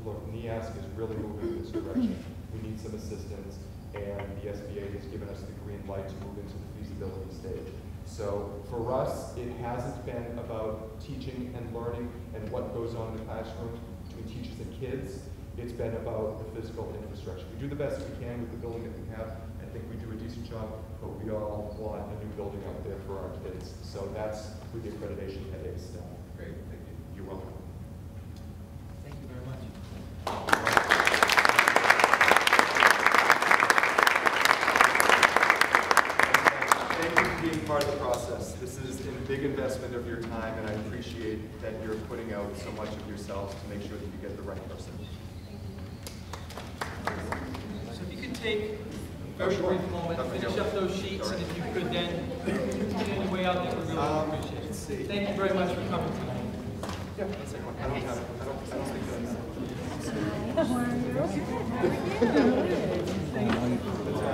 look, NEASC is really moving in this direction. We need some assistance, and the SBA has given us the green light to move into the feasibility stage. So for us, it hasn't been about teaching and learning and what goes on in the classroom between teachers and kids. It's been about the physical infrastructure. We do the best we can with the building that we have. I think we do a decent job, but we all want a new building out there for our kids. So that's with the accreditation at ACE. Great, thank you. You're welcome. Thank you very much. Thank you for being part of the process. This is a big investment of your time, and I appreciate that you're putting out so much of yourselves to make sure that you get the right person. So if you could take a very brief moment, finish up those sheets, and if you could then get on your way out there, we really appreciate it. Thank you very much for coming tonight. Yeah, that's it. I don't think that's. How are you? How are you?